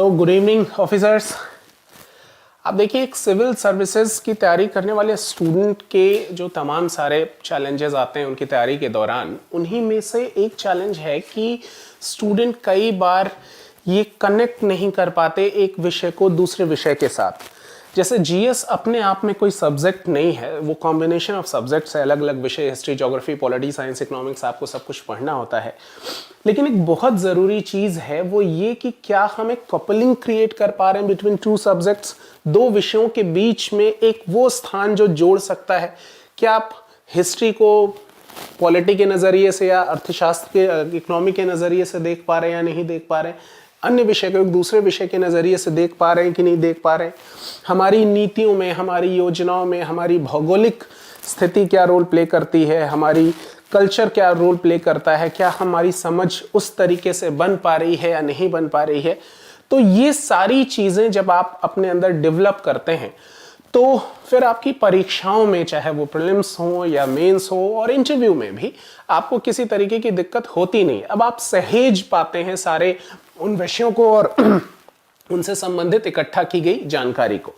Good evening officers. आप देखिए, एक सिविल सर्विसेज की तैयारी करने वाले स्टूडेंट के जो तमाम सारे चैलेंजेस आते हैं उनकी तैयारी के दौरान, उन्हीं में से एक चैलेंज है कि स्टूडेंट कई बार ये कनेक्ट नहीं कर पाते एक विषय को दूसरे विषय के साथ। जैसे जीएस अपने आप में कोई सब्जेक्ट नहीं है, वो कॉम्बिनेशन ऑफ सब्जेक्ट्स है, अलग अलग विषय, history, geography, polity, science, economics, आपको सब कुछ पढ़ना होता है। लेकिन एक बहुत ज़रूरी चीज़ है वो ये कि क्या हम एक कपलिंग क्रिएट कर पा रहे हैं बिटवीन टू सब्जेक्ट्स, दो विषयों के बीच में एक वो स्थान जो जोड़ सकता है। क्या आप हिस्ट्री को पॉलिटी के नज़रिए से या अर्थशास्त्र के, इकोनॉमी के नज़रिए से देख पा रहे हैं या नहीं देख पा रहे हैं? अन्य विषय को एक दूसरे विषय के नज़रिए से देख पा रहे हैं कि नहीं देख पा रहे हैं? हमारी नीतियों में, हमारी योजनाओं में हमारी भौगोलिक स्थिति क्या रोल प्ले करती है, हमारी कल्चर क्या रोल प्ले करता है, क्या हमारी समझ उस तरीके से बन पा रही है या नहीं बन पा रही है? तो ये सारी चीज़ें जब आप अपने अंदर डेवलप करते हैं तो फिर आपकी परीक्षाओं में, चाहे वो प्रीलिम्स हो या मेंस हो और इंटरव्यू में भी, आपको किसी तरीके की दिक्कत होती नहीं। अब आप सहेज पाते हैं सारे उन विषयों को और उनसे संबंधित इकट्ठा की गई जानकारी को।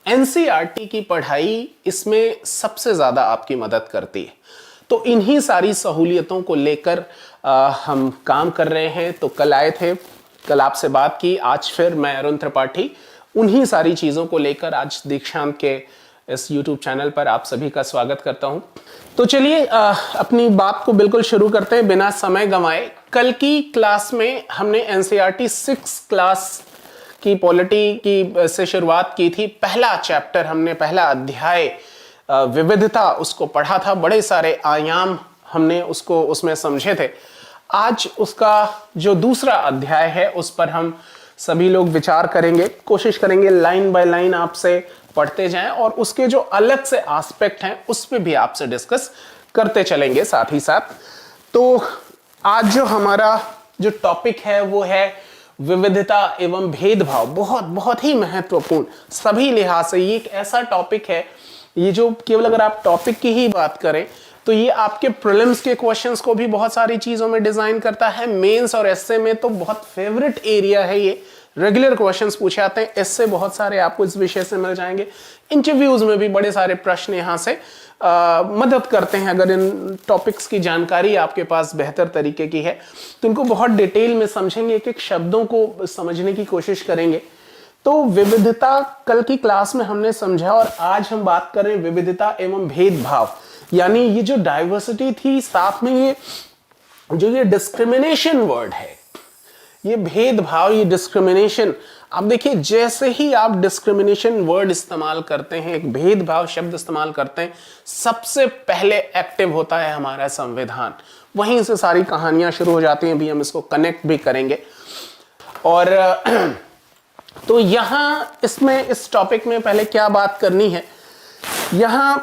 एनसीईआरटी की पढ़ाई इसमें सबसे ज़्यादा आपकी मदद करती है। तो इन्हीं सारी सहूलियतों को लेकर हम काम कर रहे हैं। तो कल आए थे, कल आपसे बात की, आज फिर मैं अरुण त्रिपाठी उन्हीं सारी चीज़ों को लेकर आज दीक्षांत के इस YouTube चैनल पर आप सभी का स्वागत करता हूं। तो चलिए अपनी बात को बिल्कुल शुरू करते हैं बिना समय गंवाए। कल की क्लास में हमने एनसीईआरटी 6 क्लास की पॉलिटी की से शुरुआत की थी। पहला चैप्टर हमने, पहला अध्याय विविधता, उसको पढ़ा था। बड़े सारे आयाम हमने उसमें समझे थे। आज उसका जो दूसरा अध्याय है उस पर हम सभी लोग विचार करेंगे, कोशिश करेंगे लाइन बाय लाइन आपसे पढ़ते जाएं और उसके जो अलग से एस्पेक्ट हैं उस पे भी आपसे डिस्कस करते चलेंगे साथ ही साथ। तो आज जो हमारा जो टॉपिक है वो है विविधता एवं भेदभाव। बहुत बहुत ही महत्वपूर्ण सभी लिहाज से ये एक ऐसा टॉपिक है, ये जो केवल अगर आप टॉपिक की ही बात करें तो ये आपके प्रीलिम्स के क्वेश्चंस को भी बहुत सारी चीज़ों में डिज़ाइन करता है। मेंस और एसए में तो बहुत फेवरेट एरिया है ये, रेगुलर क्वेश्चंस पूछे आते हैं। एसए बहुत सारे आपको इस विषय से मिल जाएंगे। इंटरव्यूज़ में भी बड़े सारे प्रश्न यहाँ से मदद करते हैं। अगर इन टॉपिक्स की जानकारी आपके पास बेहतर तरीके की है तो इनको बहुत डिटेल में समझेंगे, एक एक शब्दों को समझने की कोशिश करेंगे। तो विविधता कल की क्लास में हमने समझा और आज हम बात कर रहे हैं विविधता एवं भेदभाव। यानी ये जो डाइवर्सिटी थी, साथ में ये जो ये डिस्क्रिमिनेशन वर्ड है, ये भेदभाव, ये डिस्क्रिमिनेशन। आप देखिए, जैसे ही आप डिस्क्रिमिनेशन वर्ड इस्तेमाल करते हैं, एक भेदभाव शब्द इस्तेमाल करते हैं, सबसे पहले एक्टिव होता है हमारा संविधान। वहीं से सारी कहानियां शुरू हो जाती हैं। भी हम इसको कनेक्ट भी करेंगे। और तो यहां इसमें, इस टॉपिक में पहले क्या बात करनी है, यहां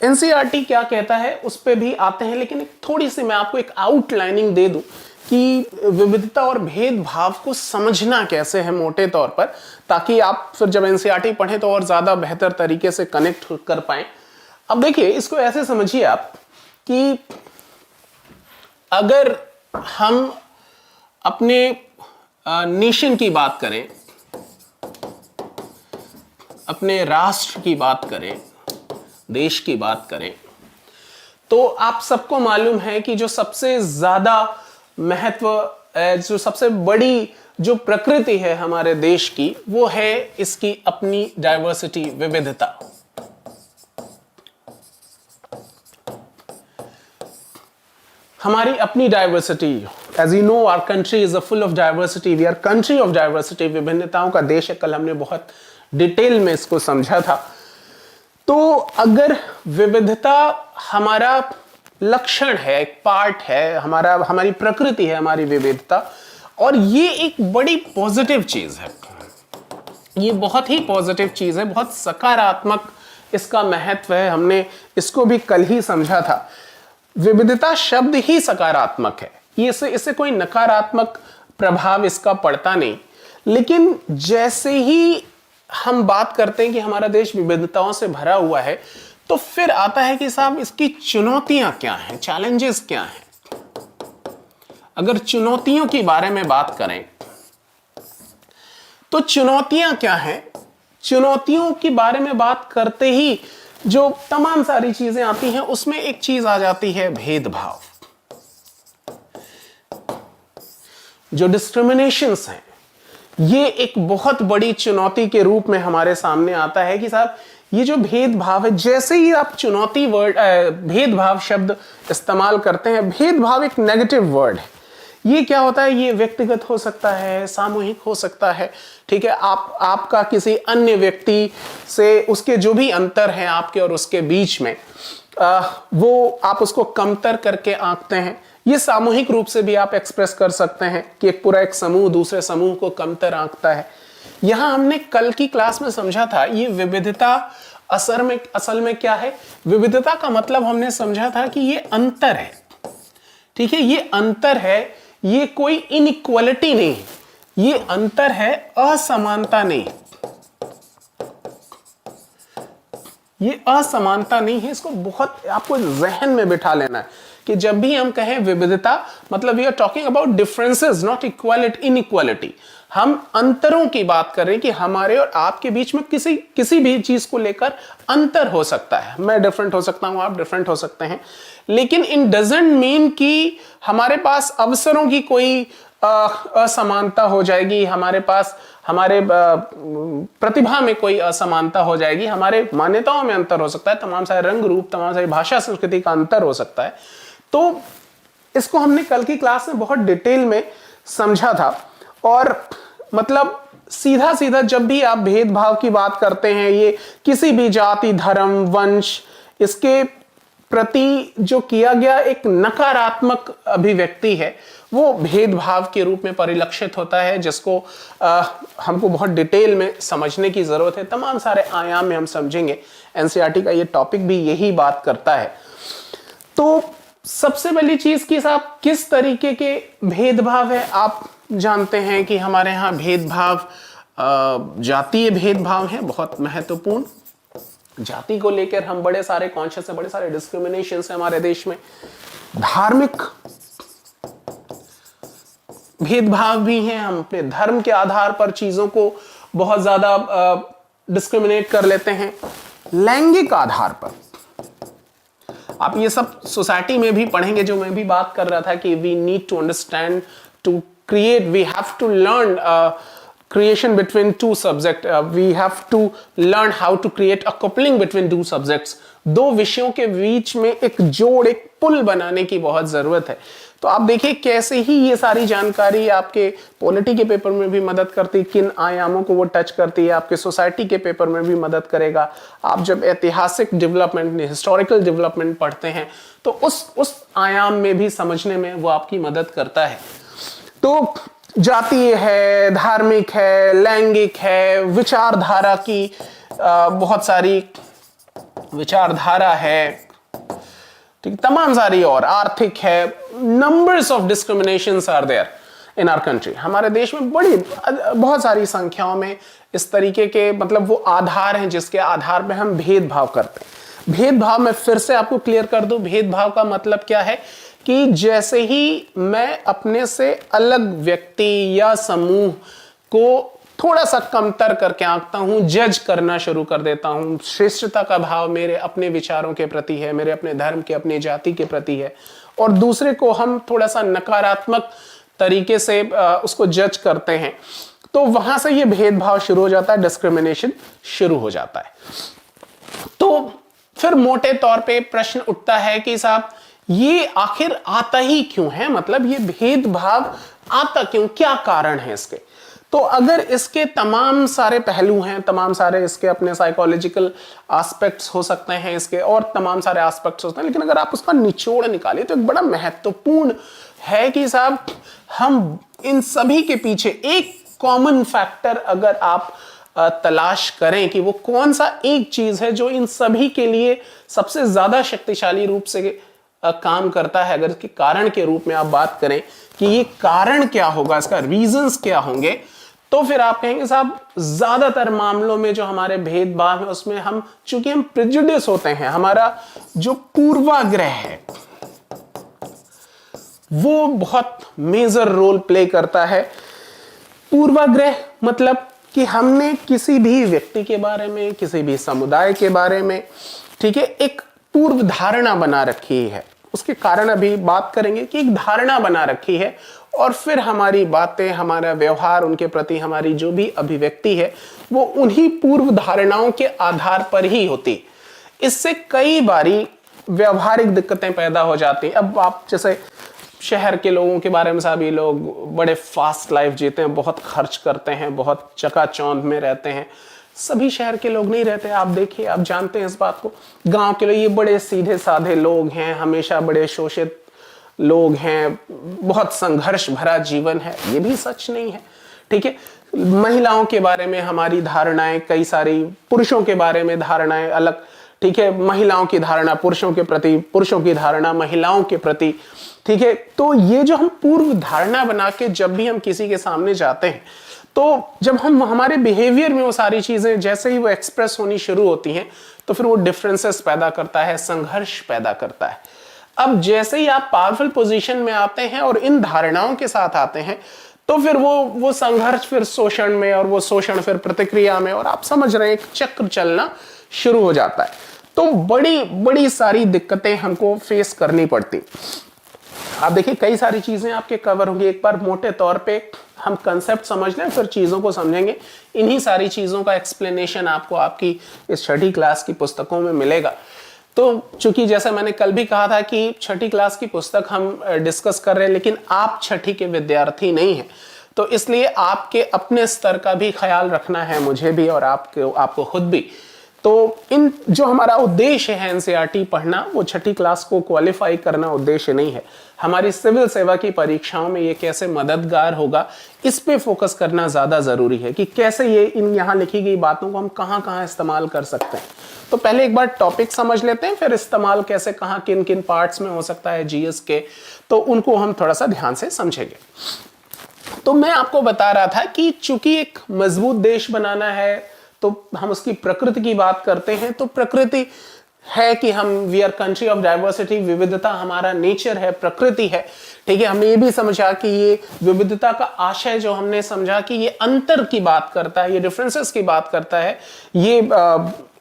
एनसीईआरटी क्या कहता है उस पे भी आते हैं। लेकिन थोड़ी सी मैं आपको एक आउटलाइनिंग दे दूं कि विविधता और भेदभाव को समझना कैसे है मोटे तौर पर, ताकि आप फिर जब एनसीईआरटी पढ़ें तो और ज्यादा बेहतर तरीके से कनेक्ट कर पाएं। अब देखिए, इसको ऐसे समझिए आप कि अगर हम अपने नेशन की बात करें, अपने राष्ट्र की बात करें, देश की बात करें, तो आप सबको मालूम है कि जो सबसे ज्यादा महत्व, जो सबसे बड़ी जो प्रकृति है हमारे देश की, वो है इसकी अपनी डाइवर्सिटी, विविधता। हमारी अपनी diversity. As you know, our country is full of diversity, we are country of diversity. विभिन्नताओं का देश है। कल हमने बहुत डिटेल में इसको समझा था। तो अगर विविधता हमारा लक्षण है, एक पार्ट है, हमारी प्रकृति है हमारी विविधता, और ये एक बड़ी पॉजिटिव चीज है, ये बहुत ही पॉजिटिव चीज है, बहुत सकारात्मक इसका महत्व है। हमने इसको भी कल ही समझा था। विविधता शब्द ही सकारात्मक है, इससे कोई नकारात्मक प्रभाव इसका पड़ता नहीं। लेकिन जैसे ही हम बात करते हैं कि हमारा देश विविधताओं से भरा हुआ है, तो फिर आता है कि साहब इसकी चुनौतियां क्या हैं, चैलेंजेस क्या हैं। अगर चुनौतियों के बारे में बात करें तो चुनौतियां क्या हैं? चुनौतियों के बारे में बात करते ही जो तमाम सारी चीजें आती हैं उसमें एक चीज आ जाती है भेदभाव। जो डिस्क्रिमिनेशंस हैं ये एक बहुत बड़ी चुनौती के रूप में हमारे सामने आता है कि साहब ये जो भेदभाव है, जैसे ही आप चुनौती वर्ड भेदभाव शब्द इस्तेमाल करते हैं, भेदभाव एक नेगेटिव वर्ड है। ये क्या होता है? ये व्यक्तिगत हो सकता है, सामूहिक हो सकता है, ठीक है। आपका किसी अन्य व्यक्ति से उसके जो भी अंतर हैं आपके और उसके बीच में, वो आप उसको कमतर करके आंकते हैं। ये सामूहिक रूप से भी आप एक्सप्रेस कर सकते हैं कि एक समूह दूसरे समूह को कमतर आंकता है। यहां हमने कल की क्लास में समझा था ये विविधता असल में क्या है? विविधता का मतलब हमने समझा था कि ये अंतर है, ठीक है। ये अंतर है, ये कोई इनइक्वालिटी नहीं है, ये अंतर है, असमानता नहीं। ये असमानता नहीं है। इसको बहुत आपको जहन में बिठा लेना है कि जब भी हम कहें विविधता, मतलब we are talking about differences, not equality, inequality. हम अंतरों की बात कर रहे हैं कि हमारे और आपके बीच में किसी भी चीज को लेकर अंतर हो सकता है। मैं डिफरेंट हो सकता हूं, आप डिफरेंट हो सकते हैं, लेकिन इन डजंट मीन कि हमारे पास अवसरों की कोई असमानता हो जाएगी, हमारे पास हमारे प्रतिभा में कोई असमानता हो जाएगी, हमारे मान्यताओं में अंतर हो सकता है, तमाम सारे रंग रूप, तमाम सारी भाषा संस्कृति का अंतर हो सकता है। तो इसको हमने कल की क्लास में बहुत डिटेल में समझा था। और मतलब सीधा सीधा जब भी आप भेदभाव की बात करते हैं, ये किसी भी जाति, धर्म, वंश, इसके प्रति जो किया गया एक नकारात्मक अभिव्यक्ति है, वो भेदभाव के रूप में परिलक्षित होता है, जिसको हमको बहुत डिटेल में समझने की जरूरत है। तमाम सारे आयाम में हम समझेंगे। एनसीईआरटी का ये टॉपिक भी यही बात करता है। तो सबसे पहली चीज कि साहब किस तरीके के भेदभाव है? आप जानते हैं कि हमारे यहाँ भेदभाव जातीय भेदभाव है, बहुत महत्वपूर्ण। जाति को लेकर हम बड़े सारे कॉन्शियस है, बड़े सारे डिस्क्रिमिनेशन है हमारे देश में। धार्मिक भेदभाव भी हैं, हम अपने धर्म के आधार पर चीजों को बहुत ज्यादा डिस्क्रिमिनेट कर लेते हैं। लैंगिक आधार पर आप ये सब सोसाइटी में भी पढ़ेंगे, जो मैं भी बात कर रहा था कि we need to understand, to create, we have to learn creation between two subject, we have to learn how to create a coupling between two subjects। दो विषयों के बीच में एक जोड़, एक पुल बनाने की बहुत जरूरत है। तो आप देखिए कैसे ही ये सारी जानकारी आपके पॉलिटी के पेपर में भी मदद करती, किन आयामों को वो टच करती है, आपके सोसाइटी के पेपर में भी मदद करेगा। आप जब ऐतिहासिक डेवलपमेंट, हिस्टोरिकल डेवलपमेंट पढ़ते हैं तो उस आयाम में भी समझने में वो आपकी मदद करता है। तो जातीय है, धार्मिक है, लैंगिक है, विचारधारा की बहुत सारी विचारधारा है, ठीक, तमाम सारी, और आर्थिक है। Numbers of discriminations are there in our country. हमारे देश में बहुत सारी संख्याओं में इस तरीके के मतलब वो आधार हैं जिसके आधार पे हम भेदभाव करते हैं। भेदभाव में फिर से आपको क्लियर कर दूं, भेदभाव का मतलब क्या है कि जैसे ही मैं अपने से अलग व्यक्ति या समूह को थोड़ा सा कमतर करके आंकता हूं, जज करना शुरू कर देता हूं, श्रेष्ठता का भाव मेरे अपने विचारों के प्रति है, मेरे अपने धर्म के, अपनी जाति के प्रति है, और दूसरे को हम थोड़ा सा नकारात्मक तरीके से उसको जज करते हैं, तो वहां से ये भेदभाव शुरू हो जाता है, डिस्क्रिमिनेशन शुरू हो जाता है। तो फिर मोटे तौर पे प्रश्न उठता है कि साहब ये आखिर आता ही क्यों है, मतलब ये भेदभाव आता क्यों, क्या कारण है इसके? तो अगर इसके तमाम सारे पहलू हैं, तमाम सारे इसके अपने साइकोलॉजिकल एस्पेक्ट्स हो सकते हैं इसके, और तमाम सारे एस्पेक्ट्स होते हैं, लेकिन अगर आप उसका निचोड़ निकालिए तो एक बड़ा महत्वपूर्ण है कि साहब हम इन सभी के पीछे एक कॉमन फैक्टर अगर आप तलाश करें कि वो कौन सा एक चीज है जो इन सभी के लिए सबसे ज्यादा शक्तिशाली रूप से काम करता है, अगर इसके कारण के रूप में आप बात करें कि ये कारण क्या होगा, इसका रीजंस क्या होंगे, तो फिर आप कहेंगे साहब ज्यादातर मामलों में जो हमारे भेदभाव है उसमें हम, चूंकि हम प्रेजुडिस होते हैं, हमारा जो पूर्वाग्रह है वो बहुत मेजर रोल प्ले करता है। पूर्वाग्रह मतलब कि हमने किसी भी व्यक्ति के बारे में, किसी भी समुदाय के बारे में, ठीक है, एक पूर्व धारणा बना रखी है। उसके कारण अभी बात करेंगे कि एक धारणा बना रखी है और फिर हमारी बातें, हमारा व्यवहार उनके प्रति, हमारी जो भी अभिव्यक्ति है वो उन्हीं पूर्व धारणाओं के आधार पर ही होती। इससे कई बारी व्यवहारिक दिक्कतें पैदा हो जाती हैं। अब आप जैसे शहर के लोगों के बारे में, सभी लोग बड़े फास्ट लाइफ जीते हैं, बहुत खर्च करते हैं, बहुत चकाचौंध में रहते हैं। सभी शहर के लोग नहीं रहते, आप देखिए, आप जानते हैं इस बात को। गांव के लोग ये बड़े सीधे साधे लोग हैं, हमेशा बड़े शोषित लोग हैं, बहुत संघर्ष भरा जीवन है, ये भी सच नहीं है, ठीक है। महिलाओं के बारे में हमारी धारणाएं कई सारी, पुरुषों के बारे में धारणाएं अलग, ठीक है, महिलाओं की धारणा पुरुषों के प्रति, पुरुषों की धारणा महिलाओं के प्रति, ठीक है। तो ये जो हम पूर्व धारणा बना के जब भी हम किसी के सामने जाते हैं, तो जब हम हमारे बिहेवियर में वो सारी चीजें जैसे ही वो एक्सप्रेस होनी शुरू होती हैं, तो फिर वो डिफरेंसेस पैदा करता है, संघर्ष पैदा करता है। अब जैसे ही आप पावरफुल पोजीशन में आते हैं और इन धारणाओं के साथ आते हैं, तो फिर वो संघर्ष फिर शोषण में, और वो शोषण फिर प्रतिक्रिया में, और आप समझ रहे हैं एक चक्र चलना शुरू हो जाता है। तो बड़ी बड़ी सारी दिक्कतें हमको फेस करनी पड़ती। आप देखिए कई सारी चीजें आपके कवर होंगी। एक बार मोटे तौर पे हम कंसेप्ट समझ लें, फिर चीजों को समझेंगे। इन्हीं सारी चीजों का एक्सप्लेनेशन आपको आपकी इस छठी क्लास की पुस्तकों में मिलेगा। तो चूंकि जैसे मैंने कल भी कहा था कि छठी क्लास की पुस्तक हम डिस्कस कर रहे हैं, लेकिन आप छठी के विद्यार्थी नहीं हैं, तो इसलिए आपके अपने स्तर का भी ख्याल रखना है, मुझे भी और आपको खुद भी। तो इन जो हमारा उद्देश्य है एनसीईआरटी पढ़ना, वो छठी क्लास को क्वालिफाई करना उद्देश्य नहीं है। हमारी सिविल सेवा की परीक्षाओं में ये कैसे मददगार होगा, इस पे फोकस करना ज्यादा जरूरी है कि कैसे ये इन यहाँ लिखी गई बातों को हम कहाँ कहाँ इस्तेमाल कर सकते हैं। तो पहले एक बार टॉपिक समझ लेते हैं, फिर इस्तेमाल कैसे कहाँ किन किन पार्ट्स में हो सकता है जीएस के, तो उनको हम थोड़ा सा ध्यान से समझेंगे। तो मैं आपको बता रहा था कि चूंकि एक मजबूत देश बनाना है, तो हम उसकी प्रकृति की बात करते हैं। तो प्रकृति है कि हम we are country of diversity, विविधता हमारा नेचर है, प्रकृति है, ठीक है। हमने ये भी समझा कि ये विविधता का आशय जो हमने समझा कि ये अंतर की बात करता है, ये डिफरेंसेस की बात करता है, ये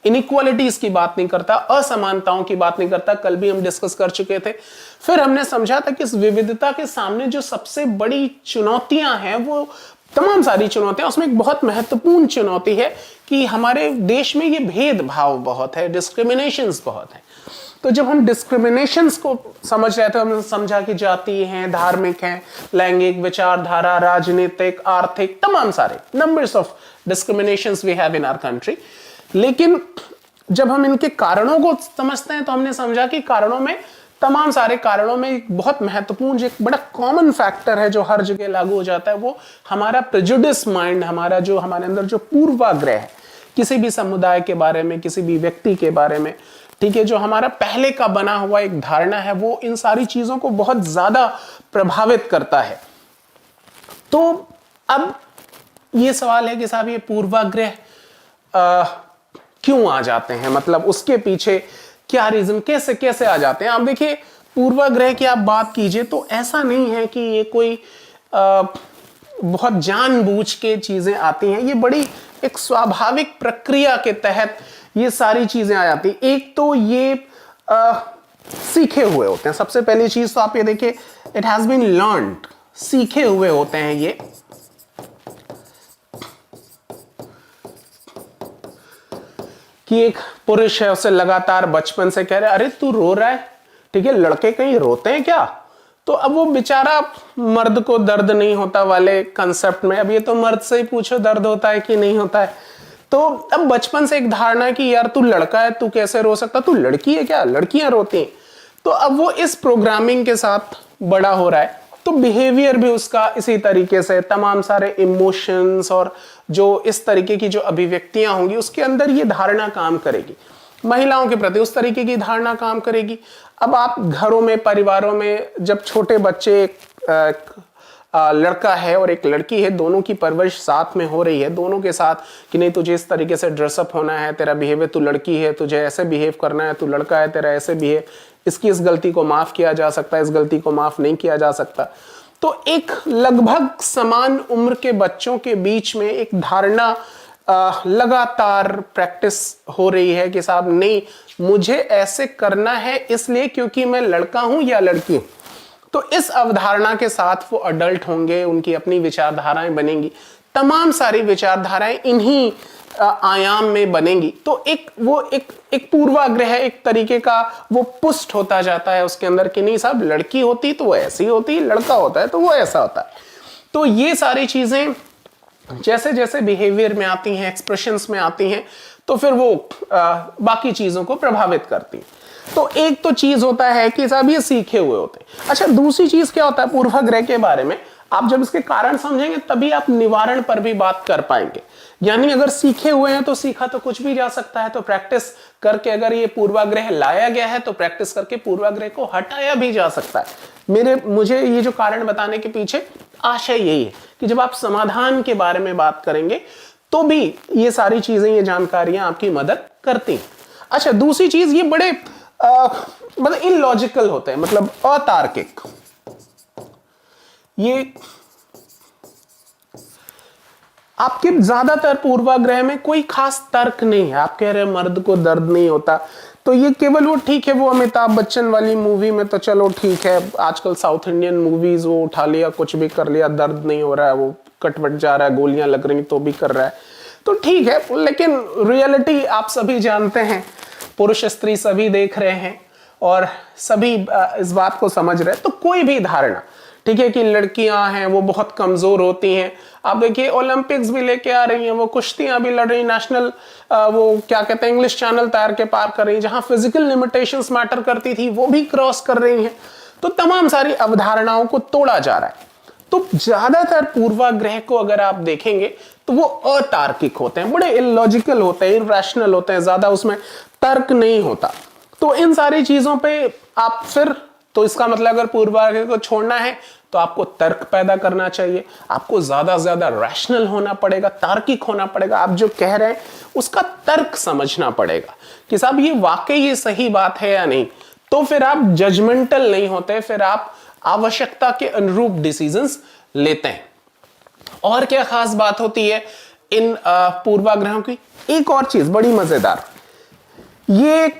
इनइक्वालिटीज की बात नहीं करता, असमानताओं की बात नहीं करता। कल भी हम डिस्कस कर चुके थे। फिर हमने समझा था कि इस विविधता के सामने जो सबसे बड़ी चुनौतियां हैं, वो तमाम सारी चुनौतियां, उसमें एक बहुत महत्वपूर्ण चुनौती है कि हमारे देश में ये भेदभाव बहुत है, डिस्क्रिमिनेशंस बहुत है। तो जब हम डिस्क्रिमिनेशंस को समझ रहे थे, हमने समझा कि जाति हैं, धार्मिक हैं, लैंगिक, विचारधारा, राजनीतिक, आर्थिक, तमाम सारे numbers of discriminations we have in our country. लेकिन जब हम इनके कारणों को समझते हैं, तो हमने समझा कि कारणों में, तमाम सारे कारणों में एक बहुत महत्वपूर्ण, जो एक बड़ा कॉमन फैक्टर है जो हर जगह लागू हो जाता है, वो हमारा प्रेजुडिस माइंड, हमारा जो हमारे अंदर जो पूर्वाग्रह है किसी भी समुदाय के बारे में, किसी भी व्यक्ति के बारे में, ठीक है, जो हमारा पहले का बना हुआ एक धारणा है, वो इन सारी चीजों को बहुत ज्यादा प्रभावित करता है। तो अब ये सवाल है कि साहब ये पूर्वाग्रह क्यों आ जाते हैं, मतलब उसके पीछे क्या रीजन, कैसे कैसे आ जाते हैं। आप देखिए पूर्वाग्रह की आप बात कीजिए तो ऐसा नहीं है कि ये कोई बहुत जानबूझ के चीजें आती हैं, ये बड़ी एक स्वाभाविक प्रक्रिया के तहत ये सारी चीजें आ जाती। एक तो ये सीखे हुए होते हैं। सबसे पहली चीज तो आप ये देखिए, इट हैज बीन लर्न्ड, सीखे हुए होते हैं ये। कि एक पुरुष है, उसे लगातार बचपन से कह रहे अरे तू रो रहा है, ठीक है, लड़के कहीं रोते हैं क्या? तो अब वो बेचारा मर्द को दर्द नहीं होता वाले कंसेप्ट में, अब ये तो मर्द से ही पूछो दर्द होता है कि नहीं होता है। तो अब बचपन से एक धारणा है कि यार तू लड़का है, तू कैसे रो सकता, तू लड़की है क्या, लड़कियां रोती हैं। तो अब वो इस प्रोग्रामिंग के साथ बड़ा हो रहा है, तो बिहेवियर भी उसका इसी तरीके से, तमाम सारे इमोशंस और जो इस तरीके की जो अभिव्यक्तियां होंगी उसके अंदर ये धारणा काम करेगी। महिलाओं के प्रति उस तरीके की धारणा काम करेगी। अब आप घरों में, परिवारों में जब छोटे बच्चे, लड़का है और एक लड़की है, दोनों की परवरिश साथ में हो रही है, दोनों के साथ कि नहीं तुझे इस तरीके से ड्रेसअप होना है, तेरा बिहेवियर, तू लड़की है तुझे ऐसे बिहेव करना है, तू लड़का है तेरा ऐसे बिहेव, इसकी इस गलती को माफ किया जा सकता है, इस गलती को माफ नहीं किया जा सकता। तो एक लगभग समान उम्र के बच्चों के बीच में एक धारणा लगातार प्रैक्टिस हो रही है कि साहब नहीं, मुझे ऐसे करना है इसलिए क्योंकि मैं लड़का हूं या लड़की हूं। तो इस अवधारणा के साथ वो अडल्ट होंगे, उनकी अपनी विचारधाराएं बनेंगी, तमाम सारी विचारधाराएं इन्हीं आयाम में बनेंगी। तो एक पूर्वाग्रह एक तरीके का वो पुष्ट होता जाता है उसके अंदर कि नहीं साहब, लड़की होती तो वो ऐसी होती, लड़का होता है तो वो ऐसा होता है। तो ये सारी चीजें जैसे जैसे बिहेवियर में आती हैं, एक्सप्रेशंस में आती हैं, तो फिर वो बाकी चीजों को प्रभावित करती हैं। तो एक तो चीज होता है कि साहब ये सीखे हुए होते हैं। अच्छा, दूसरी चीज क्या होता है पूर्वाग्रह के बारे में, आप जब इसके कारण समझेंगे तभी आप निवारण पर भी बात कर पाएंगे। यानी अगर सीखे हुए हैं तो सीखा तो कुछ भी जा सकता है, तो प्रैक्टिस करके अगर ये पूर्वाग्रह लाया गया है तो प्रैक्टिस करके पूर्वाग्रह को हटाया भी जा सकता है। मुझे ये जो कारण बताने के पीछे आशय यही है कि जब आप समाधान के बारे में बात करेंगे तो भी ये सारी चीजें, ये जानकारियां आपकी मदद करती हैं। अच्छा, दूसरी चीज, ये बड़े मतलब इलॉजिकल होते हैं, मतलब अतार्किक। ये आपके ज्यादातर पूर्वाग्रह में कोई खास तर्क नहीं है। आप कह रहे हैं मर्द को दर्द नहीं होता, तो ये केवल वो ठीक है, वो अमिताभ बच्चन वाली मूवी में तो चलो ठीक है, आजकल साउथ इंडियन मूवीज वो उठा लिया, कुछ भी कर लिया, दर्द नहीं हो रहा है, वो कटवट जा रहा है, गोलियां लग रही तो भी कर रहा है, तो ठीक है। लेकिन रियलिटी आप सभी जानते हैं, पुरुष स्त्री सभी देख रहे हैं और सभी इस बात को समझ रहे हैं। तो कोई भी धारणा, ठीक है, कि लड़कियां हैं वो बहुत कमजोर होती हैं। आप देखिए ओलंपिक्स भी लेके आ रही हैं, वो कुश्तियां भी लड़ रही, नेशनल वो क्या कहते हैं इंग्लिश चैनल तैर के पार कर रही हैं, जहां फिजिकल लिमिटेशंस मैटर करती थी वो भी क्रॉस कर रही हैं। तो तमाम सारी अवधारणाओं को तोड़ा जा रहा है। तो ज्यादातर पूर्वाग्रह को अगर आप देखेंगे तो वो अतार्किक होते हैं, बड़े इलॉजिकल होते हैं, इरैशनल होते हैं, ज्यादा उसमें तर्क नहीं होता। तो इन सारी चीजों पे आप फिर, तो इसका मतलब अगर पूर्वाग्रह को छोड़ना है तो आपको तर्क पैदा करना चाहिए, आपको ज्यादा से ज्यादा रैशनल होना पड़ेगा, तार्किक होना पड़ेगा। आप जो कह रहे हैं उसका तर्क समझना पड़ेगा कि साहब ये वाकई ये सही बात है या नहीं। तो फिर आप जजमेंटल नहीं होते, फिर आप आवश्यकता के अनुरूप डिसीजंस लेते हैं। और क्या खास बात होती है इन पूर्वाग्रहों की, एक और चीज बड़ी मजेदार, ये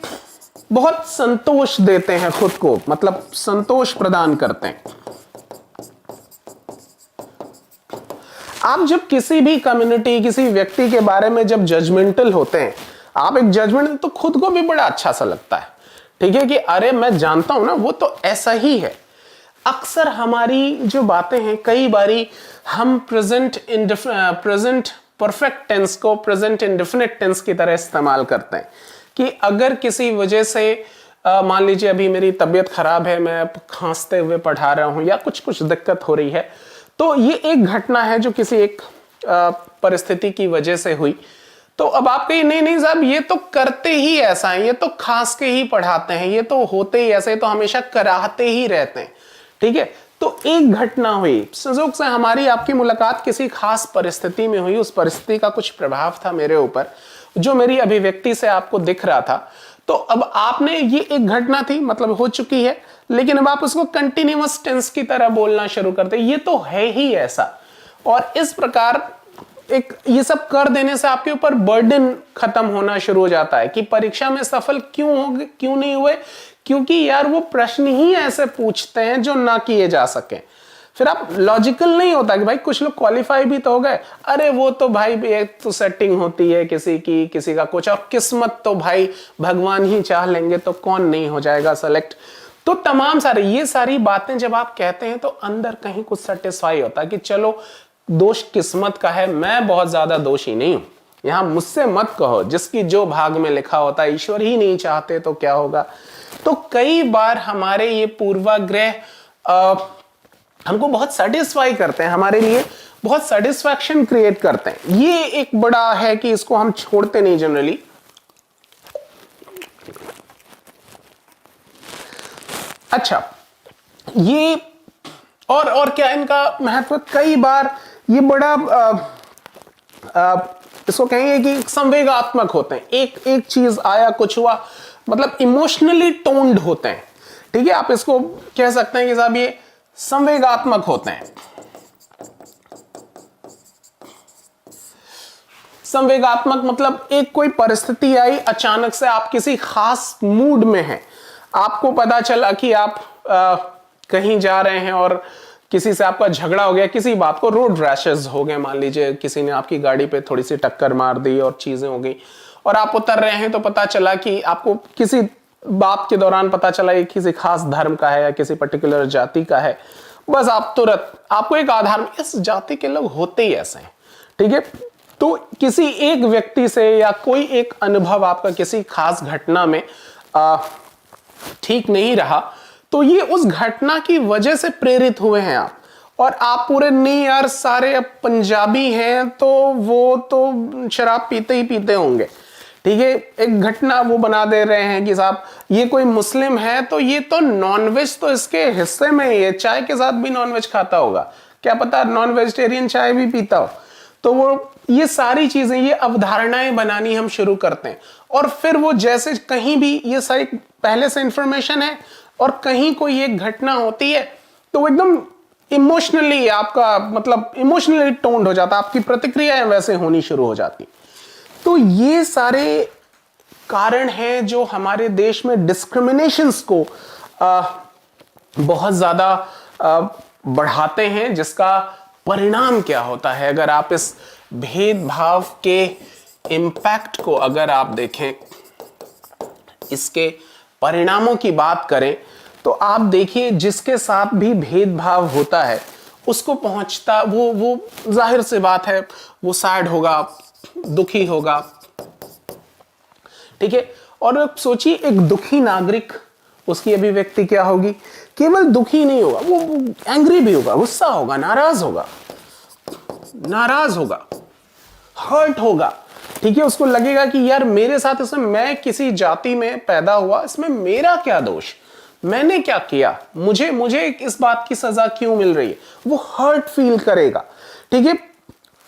बहुत संतोष देते हैं खुद को, मतलब संतोष प्रदान करते हैं। आप जब किसी भी कम्युनिटी, किसी व्यक्ति के बारे में जब जजमेंटल होते हैं, आप एक जजमेंट, तो खुद को भी बड़ा अच्छा सा लगता है, ठीक है, कि अरे मैं जानता हूं ना वो तो ऐसा ही है। अक्सर हमारी जो बातें हैं, कई बारी हम प्रेजेंट परफेक्ट टेंस को प्रेजेंट इंडेफिनिट टेंस की तरह इस्तेमाल करते हैं कि अगर किसी वजह से मान लीजिए अभी मेरी तबीयत खराब है, मैं खांसते हुए पढ़ा रहा हूं या कुछ दिक्कत हो रही है, तो ये एक घटना है जो किसी एक परिस्थिति की वजह से हुई। तो अब आप कहिए नहीं नहीं साहब ये तो करते ही ऐसा है, ये तो खांस के ही पढ़ाते हैं, ये तो होते ही ऐसे, तो हमेशा कराहते ही रहते हैं, ठीक है। तो एक घटना हुई, संयोग से हमारी आपकी मुलाकात किसी खास परिस्थिति में हुई, उस परिस्थिति का कुछ प्रभाव था मेरे ऊपर जो मेरी अभिव्यक्ति से आपको दिख रहा था। तो अब आपने, ये एक घटना थी, मतलब हो चुकी है, लेकिन अब आप उसको कंटिन्यूअस टेंस की तरह बोलना शुरू करते, ये तो है ही ऐसा। और इस प्रकार एक ये सब कर देने से आपके ऊपर बर्डन खत्म होना शुरू हो जाता है कि परीक्षा में सफल क्यों नहीं हुए, क्योंकि यार वो प्रश्न ही ऐसे पूछते हैं जो ना किए जा सके। फिर आप लॉजिकल नहीं होता कि भाई कुछ लोग क्वालिफाई भी तो हो गए, अरे वो तो भाई एक तो सेटिंग होती है किसी की, किसी का कुछ, और किस्मत तो भाई भगवान ही चाह लेंगे तो कौन नहीं हो जाएगा सेलेक्ट। तो तमाम सारे ये सारी बातें जब आप कहते हैं तो अंदर कहीं कुछ सेटिस्फाई होता है कि चलो दोष किस्मत का है, मैं बहुत ज्यादा दोषी नहीं हूं, यहां मुझसे मत कहो, जिसकी जो भाग में लिखा होता है, ईश्वर ही नहीं चाहते तो क्या होगा। तो कई बार हमारे ये पूर्वाग्रह हमको बहुत सेटिस्फाई करते हैं, हमारे लिए बहुत सेटिस्फैक्शन क्रिएट करते हैं। ये एक बड़ा है कि इसको हम छोड़ते नहीं जनरली। अच्छा, ये और क्या इनका महत्व, कई बार ये बड़ा इसको कहेंगे कि संवेगात्मक होते हैं। एक चीज आया, कुछ हुआ, मतलब इमोशनली टोन्ड होते हैं, ठीक है। आप इसको कह सकते हैं कि साहब ये संवेगात्मक होते हैं। संवेगात्मक मतलब एक कोई परिस्थिति आई, अचानक से आप किसी खास मूड में हैं, आपको पता चला कि आप कहीं जा रहे हैं और किसी से आपका झगड़ा हो गया, किसी बात को, रोड रैशेस हो गए, मान लीजिए किसी ने आपकी गाड़ी पे थोड़ी सी टक्कर मार दी और चीजें हो गई और आप उतर रहे हैं, तो पता चला कि आपको किसी बात के दौरान पता चला ये किसी खास धर्म का है या किसी पर्टिकुलर जाति का है। बस आप तुरंत, आपको एक आधार, इस जाति के लोग होते ही ऐसे हैं, ठीक है। तो किसी एक व्यक्ति से या कोई एक अनुभव आपका किसी खास घटना में ठीक नहीं रहा, तो ये उस घटना की वजह से प्रेरित हुए हैं आप, और आप पूरे नहीं यार सारे अब पंजाबी हैं तो वो तो शराब पीते ही पीते होंगे, ठीक है। एक घटना वो बना दे रहे हैं कि साहब ये कोई मुस्लिम है तो ये तो नॉनवेज तो इसके हिस्से में ही है, चाय के साथ भी नॉनवेज खाता होगा, क्या पता नॉन वेजिटेरियन चाय भी पीता हो। तो वो ये सारी चीजें, ये अवधारणाएं बनानी हम शुरू करते हैं, और फिर वो जैसे कहीं भी ये सारी पहले से इंफॉर्मेशन है और कहीं कोई एक घटना होती है तो वो एकदम इमोशनली आपका मतलब इमोशनली टोन्ड हो जाता है, आपकी प्रतिक्रियाएं वैसे होनी शुरू हो जाती। तो ये सारे कारण हैं जो हमारे देश में डिस्क्रिमिनेशंस को बहुत ज्यादा बढ़ाते हैं, जिसका परिणाम क्या होता है। अगर आप इस भेदभाव के इम्पैक्ट को अगर आप देखें, इसके परिणामों की बात करें, तो आप देखिए जिसके साथ भी भेदभाव होता है उसको पहुंचता वो जाहिर सी बात है वो सैड होगा, दुखी होगा, ठीक है। और सोचिए एक दुखी नागरिक, उसकी अभिव्यक्ति क्या होगी, केवल दुखी नहीं होगा, वो एंग्री भी होगा, गुस्सा होगा, नाराज होगा, हर्ट होगा, ठीक है। उसको लगेगा कि यार मेरे साथ इसमें, मैं किसी जाति में पैदा हुआ, इसमें मेरा क्या दोष, मैंने क्या किया, मुझे इस बात की सजा क्यों मिल रही है। वो हर्ट फील करेगा, ठीक है,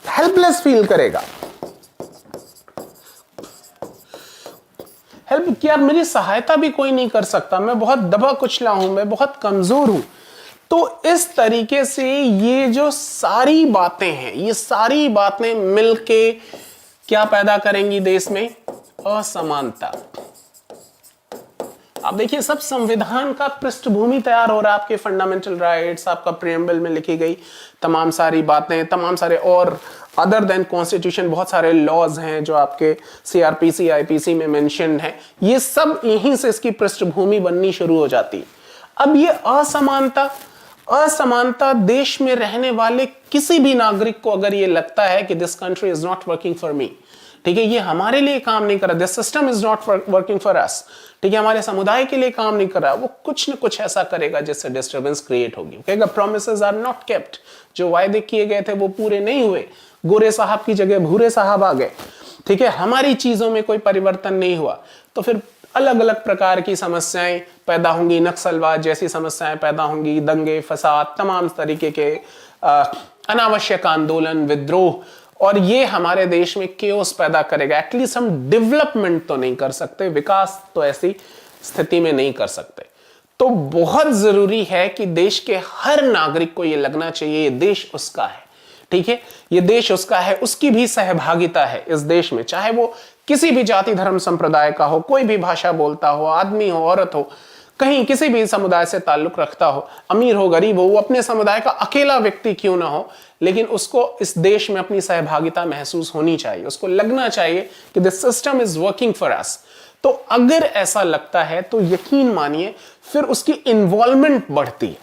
हेल्पलेस फील करेगा, हेल्प कि यार मेरी सहायता भी कोई नहीं कर सकता, मैं बहुत दबा कुचला हूं, मैं बहुत कमजोर हूं। तो इस तरीके से ये जो सारी बातें हैं, ये सारी बातें मिलके क्या पैदा करेंगी देश में, असमानता। आप देखिए सब संविधान का पृष्ठभूमि तैयार हो रहा है, आपके फंडामेंटल राइट्स, आपका प्रीएम्बल में लिखी गई तमाम सारी बातें, तमाम सारे और अदर देन कॉन्स्टिट्यूशन बहुत सारे लॉज हैं जो आपके सीआरपीसी आईपीसी में मेंशन्ड हैं, ये सब यहीं से इसकी पृष्ठभूमि बननी शुरू हो जाती है। अब ये असमानता देश में रहने वाले किसी भी नागरिक को अगर ये लगता है कि this country is not working for me, ठीक है, ये हमारे लिए काम नहीं कर रहा, this system is not working for us, ठीक है, हमारे समुदाय के लिए काम नहीं कर रहा, वो कुछ न कुछ ऐसा करेगा जिससे डिस्टर्बेंस क्रिएट होगी। कहेगा प्रोमिसेस आर नॉट केप्ट, जो वायदे किए गए थे वो पूरे नहीं हुए, गोरे साहब की जगह भूरे साहब आ गए, ठीक है, हमारी चीजों में कोई परिवर्तन नहीं हुआ। तो फिर अलग अलग प्रकार की समस्याएं पैदा होंगी, नक्सलवाद जैसी समस्याएं पैदा होंगी, दंगे फसाद, तमाम तरीके के अनावश्यक आंदोलन, विद्रोह, और ये हमारे देश में केओस पैदा करेगा। एटलीस्ट हम डेवलपमेंट तो नहीं कर सकते, विकास तो ऐसी स्थिति में नहीं कर सकते। तो बहुत जरूरी है कि देश के हर नागरिक को यह लगना चाहिए ये देश उसका है, ठीक है, ये देश उसका है, उसकी भी सहभागिता है इस देश में, चाहे वो किसी भी जाति धर्म संप्रदाय का हो, कोई भी भाषा बोलता हो, आदमी हो औरत हो, कहीं किसी भी समुदाय से ताल्लुक रखता हो, अमीर हो गरीब हो, वो अपने समुदाय का अकेला व्यक्ति क्यों ना हो, लेकिन उसको इस देश में अपनी सहभागिता महसूस होनी चाहिए, उसको लगना चाहिए कि this system is working for us. तो अगर ऐसा लगता है तो यकीन मानिए फिर उसकी इन्वॉल्वमेंट बढ़ती है,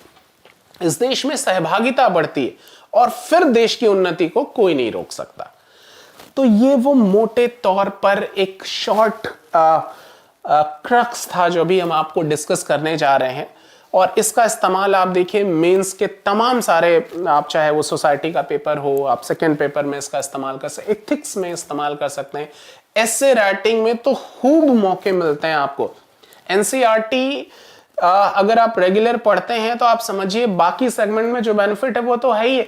इस देश में सहभागिता बढ़ती है, और फिर देश की उन्नति को कोई नहीं रोक सकता। तो ये वो मोटे तौर पर एक शॉर्ट क्रक्स था जो भी हम आपको डिस्कस करने जा रहे हैं। और इसका इस्तेमाल आप देखिए मेंस के तमाम सारे, आप चाहे वो सोसाइटी का पेपर हो, आप सेकंड पेपर में इसका इस्तेमाल कर सकते, एथिक्स में इस्तेमाल कर सकते हैं, एसे राइटिंग में तो खूब मौके मिलते हैं आपको। एनसीईआरटी अगर आप रेगुलर पढ़ते हैं तो आप समझिए बाकी सेगमेंट में जो बेनिफिट है वो तो है ही,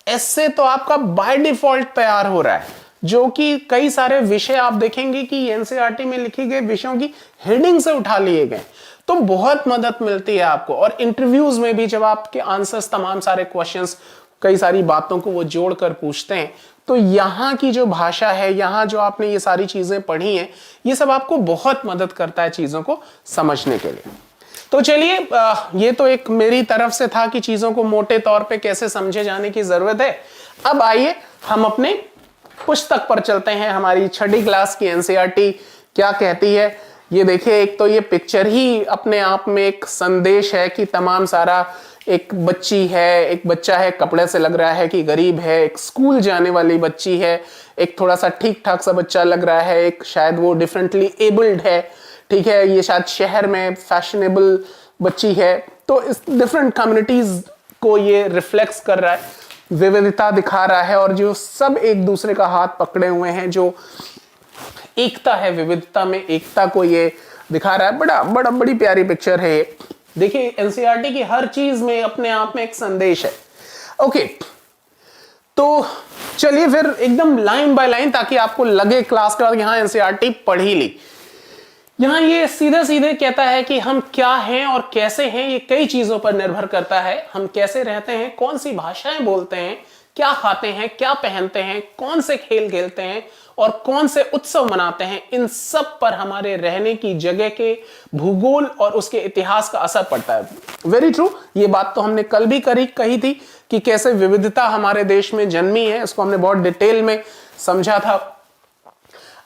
एसे तो आपका बाय डिफॉल्ट तैयार हो रहा है, जो कि कई सारे विषय आप देखेंगे कि एनसीईआरटी में लिखे गए विषयों की हेडिंग से उठा लिए गए, तो बहुत मदद मिलती है आपको। और इंटरव्यूज में भी जब आपके आंसर्स, तमाम सारे क्वेश्चंस, कई सारी बातों को वो जोड़कर पूछते हैं, तो यहाँ की जो भाषा है, यहाँ जो आपने ये सारी चीजें पढ़ी हैं, ये सब आपको बहुत मदद करता है चीजों को समझने के लिए। तो चलिए, ये तो एक मेरी तरफ से था कि चीजों को मोटे तौर पे कैसे समझे जाने की जरूरत है। अब आइए हम अपने पुस्तक पर चलते हैं। हमारी 6ठी क्लास की एनसीईआरटी क्या कहती है, ये देखिए। एक तो ये पिक्चर ही अपने आप में एक संदेश है कि तमाम सारा, एक बच्ची है, एक बच्चा है, कपड़े से लग रहा है कि गरीब है, एक स्कूल जाने वाली बच्ची है, एक थोड़ा सा ठीक ठाक सा बच्चा लग रहा है, एक शायद वो डिफरेंटली एबल्ड है, ठीक है, ये शायद शहर में फैशनेबल बच्ची है। तो इस डिफरेंट कम्युनिटीज को ये रिफ्लेक्स कर रहा है, विविधता दिखा रहा है, और जो सब एक दूसरे का हाथ पकड़े हुए हैं, जो एकता है, विविधता में एकता को ये दिखा रहा है। बड़ी प्यारी पिक्चर है ये। देखिए, एनसीईआरटी की हर चीज में अपने आप में एक संदेश है। ओके, तो चलिए फिर एकदम लाइन बाय लाइन, ताकि आपको लगे क्लास के बाद यहां एनसीईआरटी पढ़ ही ली। यहां ये सीधे सीधे कहता है कि हम क्या हैं और कैसे हैं, ये कई चीजों पर निर्भर करता है। हम कैसे रहते हैं, कौन सी भाषाएं बोलते हैं, क्या खाते हैं, क्या पहनते हैं, कौन से खेल खेलते हैं और कौन से उत्सव मनाते हैं, इन सब पर हमारे रहने की जगह के भूगोल और उसके इतिहास का असर पड़ता है। वेरी ट्रू, ये बात तो हमने कल भी कही थी कि कैसे विविधता हमारे देश में जन्मी है, इसको हमने बहुत डिटेल में समझा था।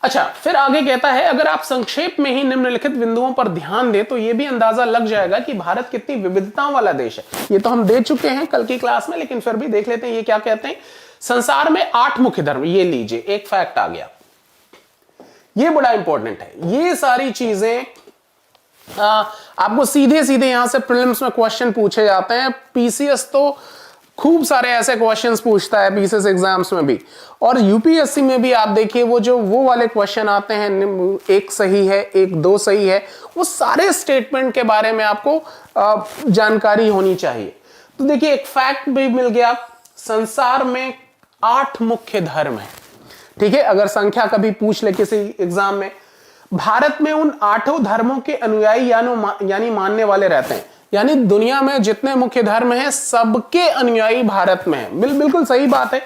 अच्छा, फिर आगे कहता है, अगर आप संक्षेप में ही निम्नलिखित बिंदुओं पर ध्यान दें तो यह भी अंदाजा लग जाएगा कि भारत कितनी विविधताओं वाला देश है। ये तो हम दे चुके हैं कल की क्लास में, लेकिन फिर भी देख लेते हैं ये क्या कहते हैं। संसार में 8 मुख्य धर्म, ये लीजिए एक फैक्ट आ गया, ये बड़ा इंपॉर्टेंट है। ये सारी चीजें आपको सीधे सीधे यहां से प्रीलिम्स में क्वेश्चन पूछे जाते हैं। पीसीएस तो खूब सारे ऐसे क्वेश्चंस पूछता है, पीसीएस एग्जाम्स में भी, और यूपीएससी में भी आप देखिए वो वाले क्वेश्चन आते हैं, एक सही है, एक दो सही है, वो सारे स्टेटमेंट के बारे में आपको जानकारी होनी चाहिए। तो देखिए, एक फैक्ट भी मिल गया, संसार में 8 मुख्य धर्म है, ठीक है। अगर संख्या कभी पूछ ले किसी एग्जाम में, भारत में उन 8 धर्मों के अनुयायी यानी मानने वाले रहते हैं। यानी दुनिया में जितने मुख्य धर्म हैं, सबके अनुयायी भारत में हैं। बिल्कुल सही बात है।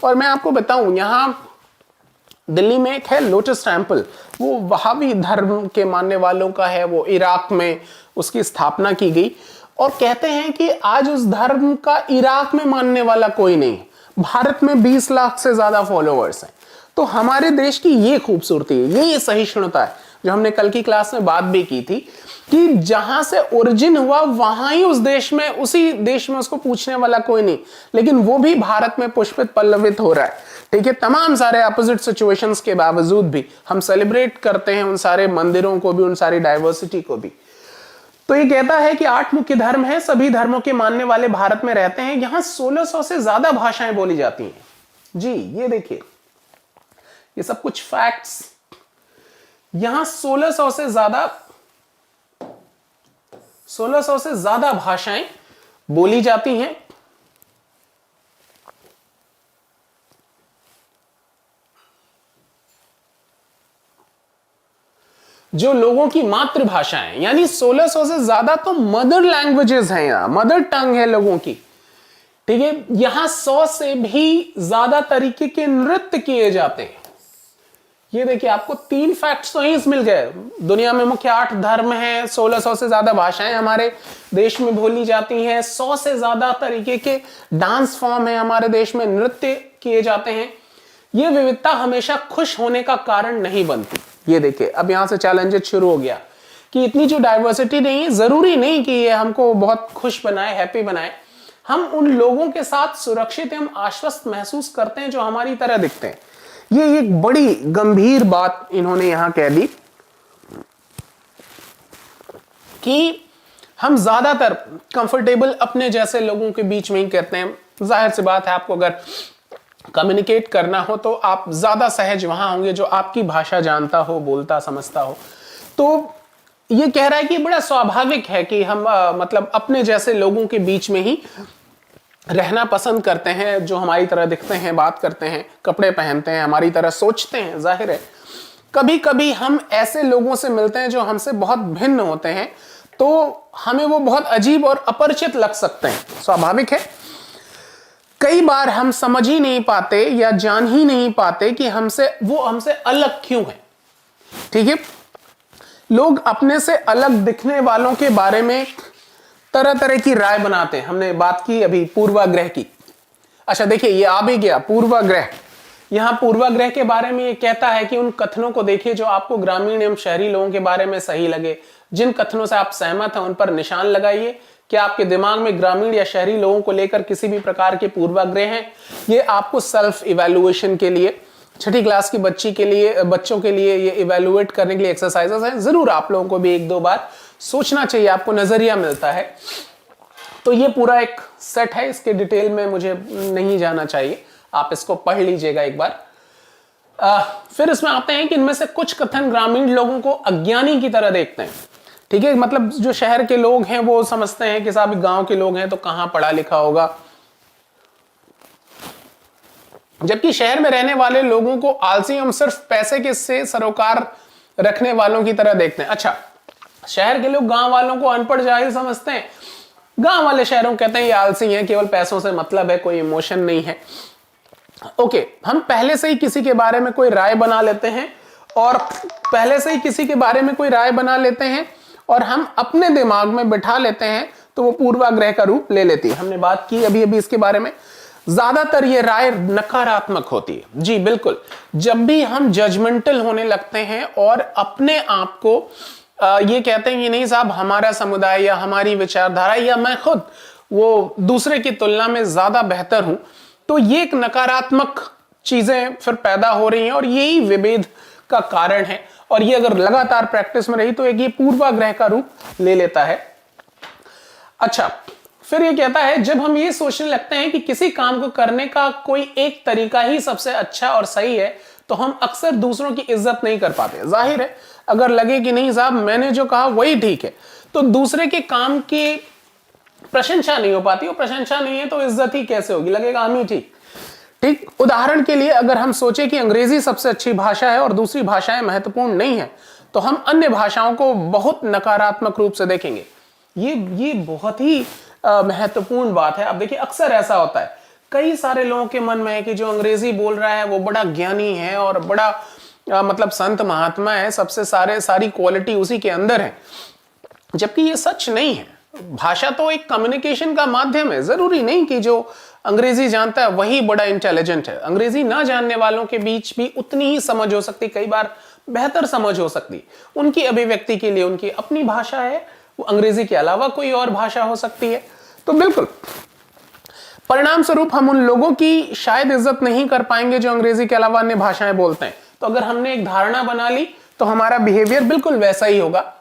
और मैं आपको बताऊं, यहां दिल्ली में एक है लोटस टेम्पल, वो वहाबी धर्म के मानने वालों का है, वो इराक में उसकी स्थापना की गई, और कहते हैं कि आज उस धर्म का इराक में मानने वाला कोई नहीं है। भारत में 20 लाख से ज्यादा फॉलोअर्स हैं। तो हमारे देश की ये खूबसूरती है, ये सहिष्णुता है, जो हमने कल की क्लास में बात भी की थी कि जहां से ओरिजिन हुआ वहां ही उस देश में, उसी देश में उसको पूछने वाला कोई नहीं, लेकिन वो भी भारत में पुष्पित पल्लवित हो रहा है, ठीक है। तमाम सारे अपोजिट सिचुएशंस के बावजूद भी हम सेलिब्रेट करते हैं उन सारे मंदिरों को भी, उन सारी डाइवर्सिटी को भी। तो ये कहता है कि 8 मुख्य धर्म है, सभी धर्मों के मानने वाले भारत में रहते हैं। यहां 1600 से ज्यादा भाषाएं बोली जाती हैं। जी, ये देखिए, ये सब कुछ फैक्ट्स। यहां 1600 से ज्यादा भाषाएं बोली जाती हैं। जो लोगों की मातृभाषा है, यानी 1600 से ज्यादा तो मदर लैंग्वेजेस हैं, यहां मदर टंग है लोगों की, ठीक है। यहां 100 से भी ज्यादा तरीके के नृत्य किए जाते हैं। ये देखिए, आपको 3 फैक्ट्स तो यहीं मिल गए। दुनिया में मुख्य 8 धर्म हैं, 1600 से ज्यादा भाषाएं हमारे देश में बोली जाती हैं, 100 से ज्यादा तरीके के डांस फॉर्म है हमारे देश में, नृत्य किए जाते हैं। ये विविधता हमेशा खुश होने का कारण नहीं बनती। ये देखिए, अब यहां से चैलेंजेस शुरू हो गया कि इतनी जो डाइवर्सिटी नहीं है, जरूरी नहीं कि ये हमको बहुत खुश बनाए, हैप्पी बनाए। हम उन लोगों के साथ सुरक्षित एवं आश्वस्त महसूस करते हैं जो हमारी तरह दिखते हैं। ये एक बड़ी गंभीर बात इन्होंने यहां कह दी कि हम ज्यादातर कंफर्टेबल अपने जैसे लोगों के बीच में ही कहते हैं। जाहिर सी बात है, आपको अगर कम्युनिकेट करना हो तो आप ज्यादा सहज वहां होंगे जो आपकी भाषा जानता हो, बोलता समझता हो। तो ये कह रहा है कि बड़ा स्वाभाविक है कि हम मतलब अपने जैसे लोगों के बीच में ही रहना पसंद करते हैं, जो हमारी तरह दिखते हैं, बात करते हैं, कपड़े पहनते हैं, हमारी तरह सोचते हैं। जाहिर है कभी कभी हम ऐसे लोगों से मिलते हैं जो हमसे बहुत भिन्न होते हैं, तो हमें वो बहुत अजीब और अपरिचित लग सकते हैं, स्वाभाविक है। कई बार हम समझ ही नहीं पाते या जान ही नहीं पाते कि वो हमसे अलग क्यों है। ठीक है, लोग अपने से अलग दिखने वालों के बारे में तरह तरह की राय बनाते हैं। हमने बात की अभी पूर्वाग्रह की। अच्छा देखिए, ये आ भी गया पूर्वाग्रह। यहां पूर्वाग्रह के बारे में ये कहता है कि उन कथनों को देखिए जो आपको ग्रामीण एवं शहरी लोगों के बारे में सही लगे। जिन कथनों से आप सहमत हैं उन पर निशान लगाइए। क्या आपके दिमाग में ग्रामीण या शहरी लोगों को लेकर किसी भी प्रकार के पूर्वाग्रह हैं? ये आपको सेल्फ इवैल्यूएशन के लिए, छठी क्लास की बच्चों के लिए ये इवैल्यूएट करने के लिए एक्सरसाइजेस हैं। जरूर आप लोगों को भी एक दो बार सोचना चाहिए, आपको नजरिया मिलता है। तो ये पूरा एक सेट है, इसके डिटेल में मुझे नहीं जाना चाहिए, आप इसको पढ़ लीजिएगा एक बार। फिर इसमें आते हैं कि इनमें से कुछ कथन ग्रामीण लोगों को अज्ञानी की तरह देखते हैं। ठीक है, मतलब जो शहर के लोग हैं वो समझते हैं कि साहब गांव के लोग हैं तो कहां पढ़ा लिखा होगा, जबकि शहर में रहने वाले लोगों को आलसी एवं सिर्फ पैसे के से सरोकार रखने वालों की तरह देखते हैं। अच्छा, शहर के लोग गांव वालों को अनपढ़ जाहिल समझते हैं, गांव वाले शहरों को कहते हैं ये आलसी हैं, केवल पैसों से मतलब है, कोई इमोशन नहीं है। ओके, हम पहले से ही किसी के बारे में कोई राय बना लेते हैं और हम अपने दिमाग में बिठा लेते हैं, तो वो पूर्वाग्रह का रूप ले लेती है। हमने बात की अभी अभी इसके बारे में। ज्यादातर ये राय नकारात्मक होती है। जी बिल्कुल, जब भी हम जजमेंटल होने लगते हैं और अपने आप को ये कहते हैं कि नहीं साहब हमारा समुदाय या हमारी विचारधारा या मैं खुद वो दूसरे की तुलना में ज्यादा बेहतर हूं, तो ये एक नकारात्मक चीजें फिर पैदा हो रही हैं और यही विभेद का कारण है। और ये अगर लगातार प्रैक्टिस में रही तो एक ये पूर्वाग्रह का रूप ले लेता है। अच्छा, फिर ये कहता है जब हम ये सोचने लगते हैं कि किसी काम को करने का कोई एक तरीका ही सबसे अच्छा और सही है, तो हम अक्सर दूसरों की इज्जत नहीं कर पाते। जाहिर है अगर लगे कि नहीं साहब मैंने जो कहा वही ठीक है, तो दूसरे के काम की प्रशंसा नहीं हो पाती, और प्रशंसा नहीं है तो इज्जत ही कैसे होगी, लगेगा हम ही ठीक। ठीक, उदाहरण के लिए अगर हम सोचे कि अंग्रेजी सबसे अच्छी भाषा है और दूसरी भाषाएं महत्वपूर्ण नहीं है, तो हम अन्य भाषाओं को बहुत नकारात्मक रूप से देखेंगे। ये बहुत ही महत्वपूर्ण बात है। अब देखिए अक्सर ऐसा होता है, कई सारे लोगों के मन में है कि जो अंग्रेजी बोल रहा है वो बड़ा ज्ञानी है और बड़ा मतलब संत महात्मा है, सबसे सारी क्वालिटी उसी के अंदर है, जबकि ये सच नहीं है। भाषा तो एक कम्युनिकेशन का माध्यम है, जरूरी नहीं कि जो अंग्रेजी जानता है वही बड़ा इंटेलिजेंट है। अंग्रेजी ना जानने वालों के बीच भी उतनी ही समझ हो सकती, कई बार बेहतर समझ हो सकती। उनकी अभिव्यक्ति के लिए उनकी अपनी भाषा है, वो अंग्रेजी के अलावा कोई और भाषा हो सकती है। तो बिल्कुल परिणाम स्वरूप हम उन लोगों की शायद इज्जत नहीं कर पाएंगे जो अंग्रेजी के अलावा अन्य भाषाएं बोलते हैं। तो अगर हमने एक धारणा बना ली तो हमारा बिहेवियर बिल्कुल वैसा ही होगा।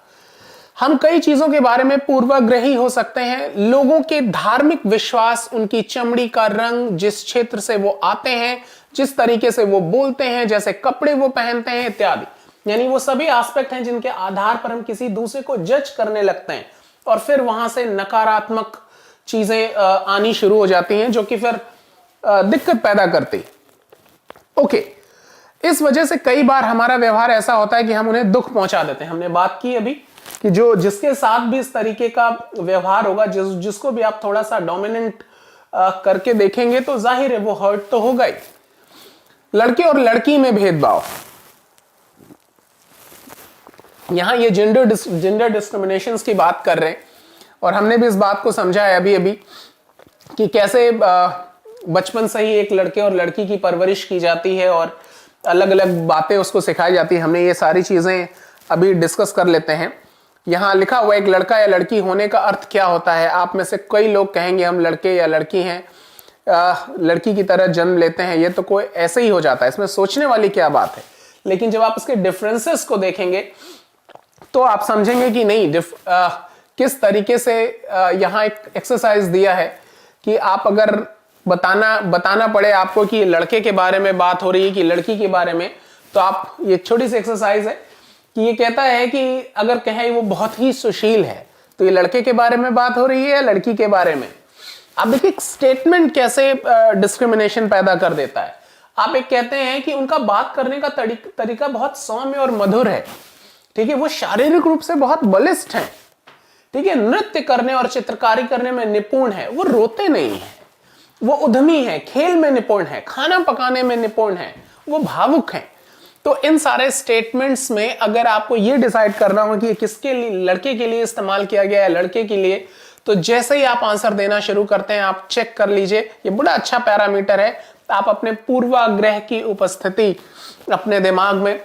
हम कई चीजों के बारे में पूर्वाग्रही हो सकते हैं। लोगों के धार्मिक विश्वास, उनकी चमड़ी का रंग, जिस क्षेत्र से वो आते हैं, जिस तरीके से वो बोलते हैं, जैसे कपड़े वो पहनते हैं इत्यादि, यानी वो सभी एस्पेक्ट हैं जिनके आधार पर हम किसी दूसरे को जज करने लगते हैं और फिर वहां से नकारात्मक चीजें आनी शुरू हो जाती हैं जो कि फिर दिक्कत पैदा करती। ओके, इस वजह से कई बार हमारा व्यवहार ऐसा होता है कि हम उन्हें दुख पहुंचा देते हैं। हमने बात की अभी कि जिसके साथ भी इस तरीके का व्यवहार होगा, जिसको भी आप थोड़ा सा डोमिनेंट करके देखेंगे तो जाहिर है वो हर्ट तो होगा ही। लड़के और लड़की में भेदभाव, यहां ये जेंडर डिस्क्रिमिनेशंस की बात कर रहे हैं और हमने भी इस बात को समझा है अभी अभी कि कैसे बचपन से ही एक लड़के और लड़की की परवरिश की जाती है और अलग अलग बातें उसको सिखाई जाती है। हमने ये सारी चीजें अभी डिस्कस कर लेते हैं। यहाँ लिखा हुआ एक लड़का या लड़की होने का अर्थ क्या होता है। आप में से कई लोग कहेंगे हम लड़के या लड़की हैं, लड़की की तरह जन्म लेते हैं, ये तो कोई ऐसे ही हो जाता है, इसमें सोचने वाली क्या बात है। लेकिन जब आप इसके डिफरेंसेस को देखेंगे तो आप समझेंगे कि नहीं, किस तरीके से यहाँ एक एक्सरसाइज दिया है कि आप अगर बताना पड़े आपको कि लड़के के बारे में बात हो रही है कि लड़की के बारे में, तो आप ये छोटी सी एक्सरसाइज है कि ये कहता है कि अगर कहें वो बहुत ही सुशील है तो ये लड़के के बारे में बात हो रही है या लड़की के बारे में। आप देखिए स्टेटमेंट कैसे डिस्क्रिमिनेशन पैदा कर देता है। आप एक कहते हैं कि उनका बात करने का तरीका बहुत सौम्य और मधुर है, ठीक है, वो शारीरिक रूप से बहुत बलिष्ठ हैं, ठीक है, नृत्य करने और चित्रकारी करने में निपुण है, वो रोते नहीं है, वो उद्यमी है, खेल में निपुण है, खाना पकाने में निपुण है, वो भावुक हैं। तो इन सारे स्टेटमेंट्स में अगर आपको ये डिसाइड करना हो कि ये किसके लिए, लड़के के लिए इस्तेमाल किया गया है लड़के के लिए, तो जैसे ही आप आंसर देना शुरू करते हैं आप चेक कर लीजिए, ये बड़ा अच्छा पैरामीटर है। आप अपने पूर्वाग्रह की उपस्थिति अपने दिमाग में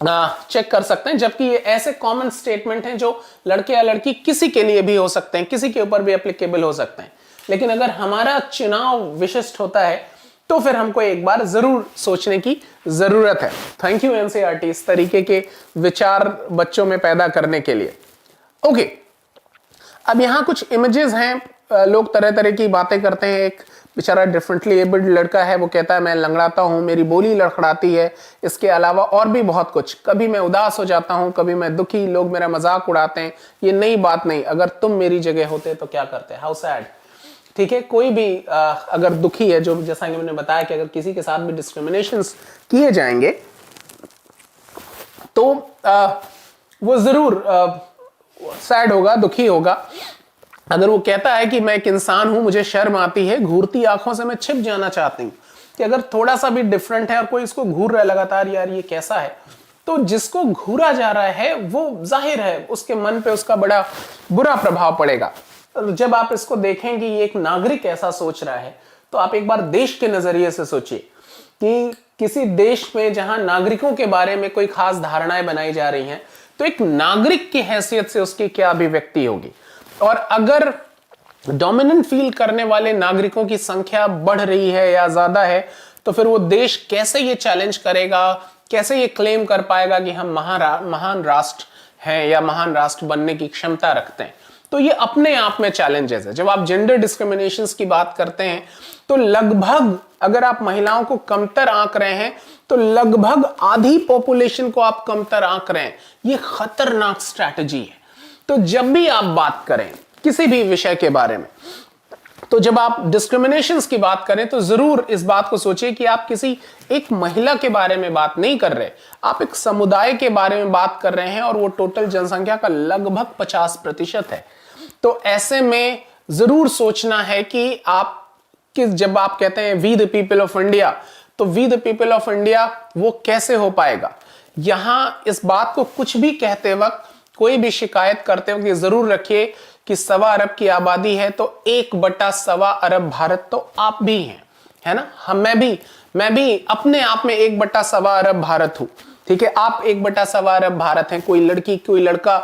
चेक कर सकते हैं, जबकि ये ऐसे कॉमन स्टेटमेंट हैं जो लड़के या लड़की किसी के लिए भी हो सकते हैं, किसी के ऊपर भी एप्लीकेबल हो सकते हैं। लेकिन अगर हमारा चुनाव विशिष्ट होता है तो फिर हमको एक बार जरूर सोचने की जरूरत है। थैंक यू एनसीईआरटी इस तरीके के विचार बच्चों में पैदा करने के लिए। ओके, अब यहां कुछ इमेजेस हैं, लोग तरह तरह की बातें करते हैं। एक बेचारा डिफरेंटली एबल्ड लड़का है, वो कहता है मैं लंगड़ाता हूं, मेरी बोली लड़खड़ाती है, इसके अलावा और भी बहुत कुछ, कभी मैं उदास हो जाता हूं, कभी मैं दुखी, लोग मेरा मजाक उड़ाते हैं, ये नई बात नहीं, अगर तुम मेरी जगह होते तो क्या करते, हाउ सैड। ठीक है, कोई भी अगर दुखी है, जो जैसा कि मैंने बताया कि अगर किसी के साथ भी डिस्क्रिमिनेशन किए जाएंगे तो वो जरूर सैड होगा, दुखी होगा। अगर वो कहता है कि मैं एक इंसान हूं, मुझे शर्म आती है, घूरती आंखों से मैं छिप जाना चाहती हूं, कि अगर थोड़ा सा भी डिफरेंट है और कोई इसको घूर रहा है लगातार, यार ये कैसा है, तो जिसको घूरा जा रहा है वो जाहिर है उसके मन पे उसका बड़ा बुरा प्रभाव पड़ेगा। जब आप इसको देखें कि ये एक नागरिक ऐसा सोच रहा है, तो आप एक बार देश के नजरिए से सोचिए कि किसी देश में जहां नागरिकों के बारे में कोई खास धारणाएं बनाई जा रही हैं, तो एक नागरिक की हैसियत से उसकी क्या अभिव्यक्ति होगी। और अगर डोमिनेंट फील करने वाले नागरिकों की संख्या बढ़ रही है या ज्यादा है, तो फिर वो देश कैसे ये चैलेंज करेगा, कैसे ये क्लेम कर पाएगा कि हम महान राष्ट्र हैं या महान राष्ट्र बनने की क्षमता रखते हैं। तो ये अपने आप में चैलेंजेस है। जब आप जेंडर डिस्क्रिमिनेशन की बात करते हैं तो लगभग, अगर आप महिलाओं को कमतर आंक रहे हैं तो लगभग आधी पॉपुलेशन को आप कमतर आंक रहे हैं। ये खतरनाक स्ट्रैटेजी है। तो जब भी आप बात करें किसी भी विषय के बारे में, तो जब आप डिस्क्रिमिनेशंस की बात करें तो जरूर इस बात को सोचिए कि आप किसी एक महिला के बारे में बात नहीं कर रहे, आप एक समुदाय के बारे में बात कर रहे हैं और वो टोटल जनसंख्या का लगभग 50% है। तो ऐसे में जरूर सोचना है कि आप जब आप कहते हैं we the people of India, तो we the people of India वो कैसे हो पाएगा। यहां इस बात को कुछ भी कहते वक्त, कोई भी शिकायत करते वक्त ये जरूर रखिए कि 1.25 अरब की आबादी है तो 1/1.25 अरब भारत तो आप भी हैं, है ना। मैं भी अपने आप में 1/1.25 अरब भारत हूं, ठीक है। आप 1/1.25 अरब भारत हैं। कोई लड़की, कोई लड़का,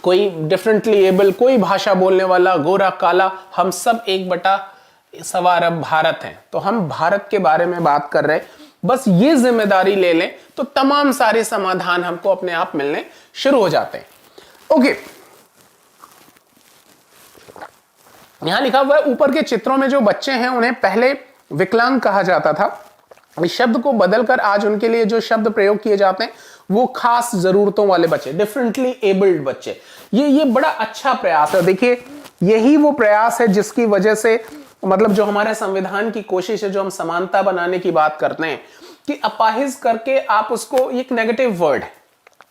कोई डिफरेंटली एबल, कोई भाषा बोलने वाला, गोरा काला, हम सब 1/1.25 अरब भारत हैं। तो हम भारत के बारे में बात कर रहे हैं। बस ये जिम्मेदारी ले लें तो तमाम सारे समाधान हमको अपने आप मिलने शुरू हो जाते हैं। ओके, यहां लिखा हुआ है ऊपर के चित्रों में जो बच्चे हैं उन्हें पहले विकलांग कहा जाता था। इस शब्द को बदलकर आज उनके लिए जो शब्द प्रयोग किए जाते हैं वो खास जरूरतों वाले बच्चे, डिफरेंटली एबल्ड बच्चे। ये बड़ा अच्छा प्रयास है। देखिए यही वो प्रयास है जिसकी वजह से, मतलब जो हमारे संविधान की कोशिश है, जो हम समानता बनाने की बात करते हैं, कि अपाहिज करके आप उसको, एक नेगेटिव वर्ड है,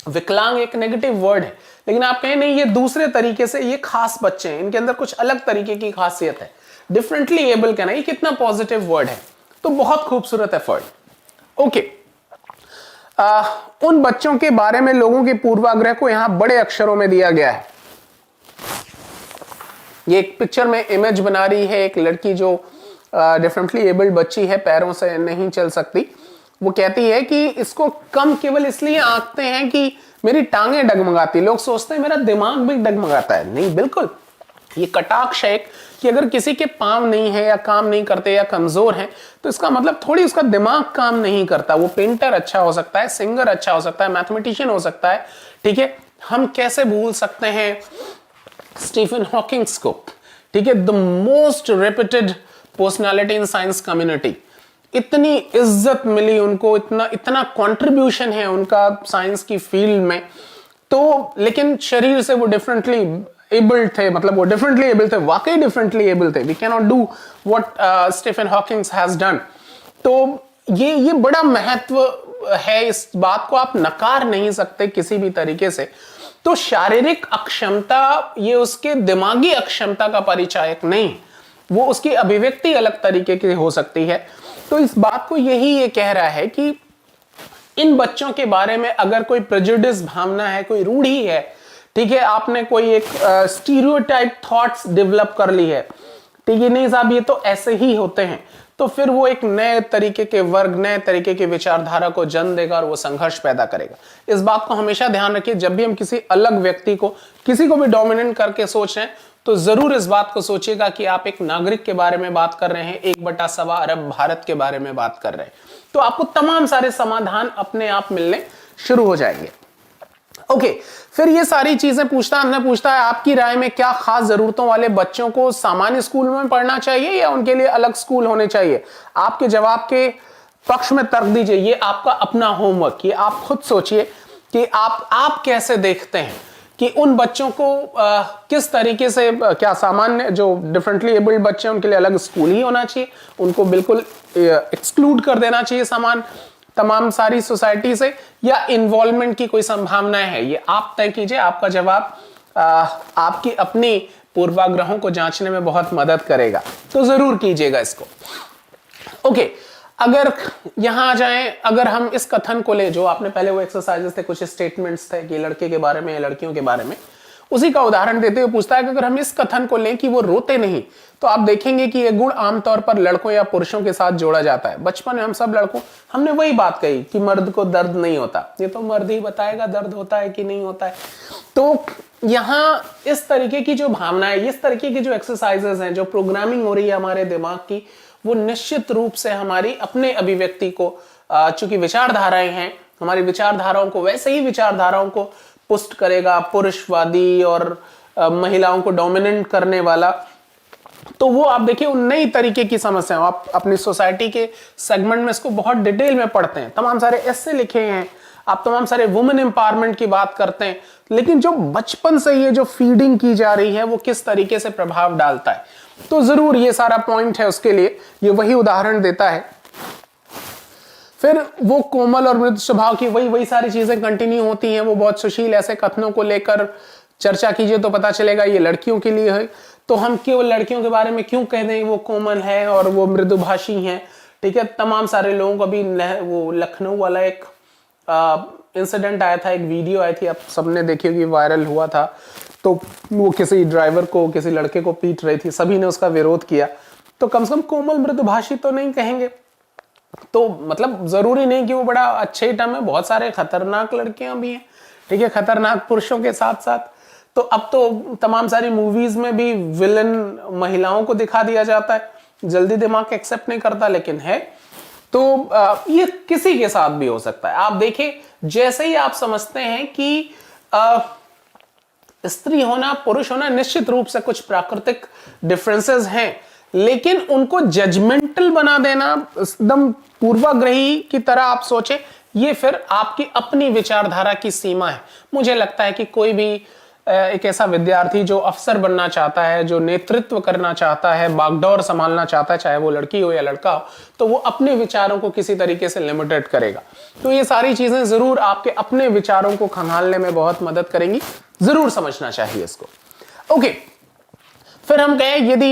विकलांग एक नेगेटिव वर्ड है, लेकिन आप कहें नहीं ये दूसरे तरीके से, ये खास बच्चे हैं, इनके अंदर कुछ अलग तरीके की खासियत है। डिफरेंटली एबल कहना, ये कितना पॉजिटिव वर्ड है, तो बहुत खूबसूरत है वर्ड। ओके, उन बच्चों के बारे में लोगों के पूर्वाग्रह को यहां बड़े अक्षरों में दिया गया है। ये एक पिक्चर में इमेज बना रही है एक लड़की जो डिफरेंटली एबल्ड बच्ची है, पैरों से नहीं चल सकती। वो कहती है कि इसको कम केवल इसलिए आंकते हैं कि मेरी टांगें डगमगाती। लोग सोचते हैं मेरा दिमाग भी डगमगाता है। नहीं, बिल्कुल ये कटाक्ष है कि अगर किसी के पांव नहीं है या काम नहीं करते या कमजोर हैं, तो इसका मतलब थोड़ी उसका दिमाग काम नहीं करता। वो पेंटर अच्छा हो सकता है, सिंगर अच्छा हो सकता है, मैथमेटिशियन हो सकता है, ठीक है। हम कैसे भूल सकते हैं स्टीफन हॉकिंग्स को, ठीक है, the most reputed personality in science community. इतनी इज्जत मिली उनको, इतना कंट्रीब्यूशन है उनका साइंस की फील्ड में, तो लेकिन शरीर से वो डिफरेंटली एबल्ड थे, मतलब वो डिफरेंटली एबल्ड थे, वाकई डिफरेंटली एबल्ड थे, we can not do what Stephen Hawkings has done. तो ये बड़ा महत्व है, इस बात को आप नकार नहीं सकते किसी भी तरीके से। तो शारीरिक अक्षमता ये उसके दिमागी अक्षमता का परिचायक नहीं, वो उसकी अभिव्यक्ति अलग तरीके की हो सकती है। तो इस बात को यही ये कह रहा है कि इन बच्चों के बारे में अगर कोई प्रेजुडिस भावना है, कोई रूढ़ी है, ठीक है, आपने कोई एक स्टीरियोटाइप थॉट्स डेवलप कर ली है, ठीक है, नहीं साहब ये तो ऐसे ही होते हैं, तो फिर वो एक नए तरीके के वर्ग, नए तरीके की विचारधारा को जन्म देगा और वो संघर्ष पैदा करेगा। इस बात को हमेशा ध्यान रखिए, जब भी हम किसी अलग व्यक्ति को, किसी को भी डोमिनेंट करके सोच रहे हैं, तो जरूर इस बात को सोचिएगा कि आप एक नागरिक के बारे में बात कर रहे हैं, 1/7 अरब भारत के बारे में बात कर रहे हैं, तो आपको तमाम सारे समाधान अपने आप मिलने शुरू हो जाएंगे। ओके, फिर ये सारी चीजें पूछता है आपकी राय में क्या खास जरूरतों वाले बच्चों को सामान्य स्कूल में पढ़ना चाहिए या उनके लिए अलग स्कूल होने चाहिए? आपके जवाब के पक्ष में तर्क दीजिए, ये आपका अपना होमवर्क, ये आप खुद सोचिए कि आप कैसे देखते हैं कि उन बच्चों को किस तरीके से, क्या सामान्य जो डिफरेंटली एबल्ड बच्चे हैं उनके लिए अलग स्कूल ही होना चाहिए, उनको बिल्कुल एक्सक्लूड कर देना चाहिए तमाम सारी सोसाइटी से, या इन्वॉल्वमेंट की कोई संभावनाएं है? ये आप तय कीजिए। आपका जवाब आपकी अपनी पूर्वाग्रहों को जांचने में बहुत मदद करेगा, तो जरूर कीजिएगा इसको। ओके, अगर यहां आ जाएं, अगर हम इस कथन को ले, जो आपने पहले वो एक्सरसाइजेस थे, कुछ स्टेटमेंट्स थे कि लड़के के बारे में या लड़कियों के बारे में, उसी का उदाहरण देते हुए पूछता है कि अगर हम इस कथन को लें कि वो रोते नहीं, तो आप देखेंगे कि ये गुण आमतौर पर लड़कों या पुरुषों के साथ जोड़ा जाता है। बचपन में हम सब लड़कों, हमने वही बात कही कि मर्द को दर्द नहीं होता, ये तो मर्द ही बताएगा दर्द होता है कि नहीं होता है। तो यहाँ इस तरीके की जो भावना है, इस तरीके की जो एक्सरसाइजेस हैं, जो प्रोग्रामिंग हो रही है हमारे दिमाग की, वो निश्चित रूप से हमारी अपने अभिव्यक्ति को, चूंकि विचारधाराएं हैं, हमारी विचारधाराओं को, वैसे ही विचारधाराओं को पुष्ट करेगा, पुरुषवादी और महिलाओं को डोमिनेंट करने वाला। तो वो आप देखिए उन नई तरीके की समस्या, आप अपनी सोसाइटी के सेगमेंट में इसको बहुत डिटेल में पढ़ते हैं, तमाम सारे ऐसे लिखे हैं, आप तमाम सारे वुमेन एम्पावरमेंट की बात करते हैं, लेकिन जो बचपन से ये जो फीडिंग की जा रही है वो किस तरीके से प्रभाव डालता है, तो जरूर ये सारा पॉइंट है उसके लिए, ये वही उदाहरण देता है। फिर वो कोमल और मृदु स्वभाव की वही सारी चीजें कंटिन्यू होती हैं, वो बहुत सुशील ऐसे कथनों को लेकर चर्चा कीजिए तो पता चलेगा ये लड़कियों के लिए है, तो हम केवल लड़कियों के बारे में क्यों कह दें वो कोमल है और वो मृदुभाषी हैं, ठीक है। तमाम सारे लोगों को भी, वो लखनऊ वाला एक इंसिडेंट आया था, एक वीडियो आई थी, आप सबने देखी होगी, वायरल हुआ था, तो वो किसी ड्राइवर को, किसी लड़के को पीट रही थी, सभी ने उसका विरोध किया, तो कम से कम कोमल मृदुभाषी तो नहीं कहेंगे। तो मतलब जरूरी नहीं कि वो बड़ा अच्छे टर्म है, बहुत सारे खतरनाक लड़कियां भी हैं, ठीक है, खतरनाक पुरुषों के साथ साथ। तो अब तो तमाम सारी मूवीज में भी विलन महिलाओं को दिखा दिया जाता है, जल्दी दिमाग एक्सेप्ट नहीं करता, लेकिन है। तो ये किसी के साथ भी हो सकता है। आप देखिए, जैसे ही आप समझते हैं कि स्त्री होना, पुरुष होना, निश्चित रूप से कुछ प्राकृतिक डिफरेंसेस हैं, लेकिन उनको जजमेंटल बना देना, एकदम पूर्वाग्रही की तरह आप सोचे, ये फिर आपकी अपनी विचारधारा की सीमा है। मुझे लगता है कि कोई भी एक ऐसा विद्यार्थी जो अफसर बनना चाहता है, जो नेतृत्व करना चाहता है, बागडोर संभालना चाहता है, चाहे वो लड़की हो या लड़का हो, तो वो अपने विचारों को किसी तरीके से लिमिटेड करेगा। तो ये सारी चीजें जरूर आपके अपने विचारों को खंगालने में बहुत मदद करेंगी, जरूर समझना चाहिए इसको। ओके, फिर हम कहें, यदि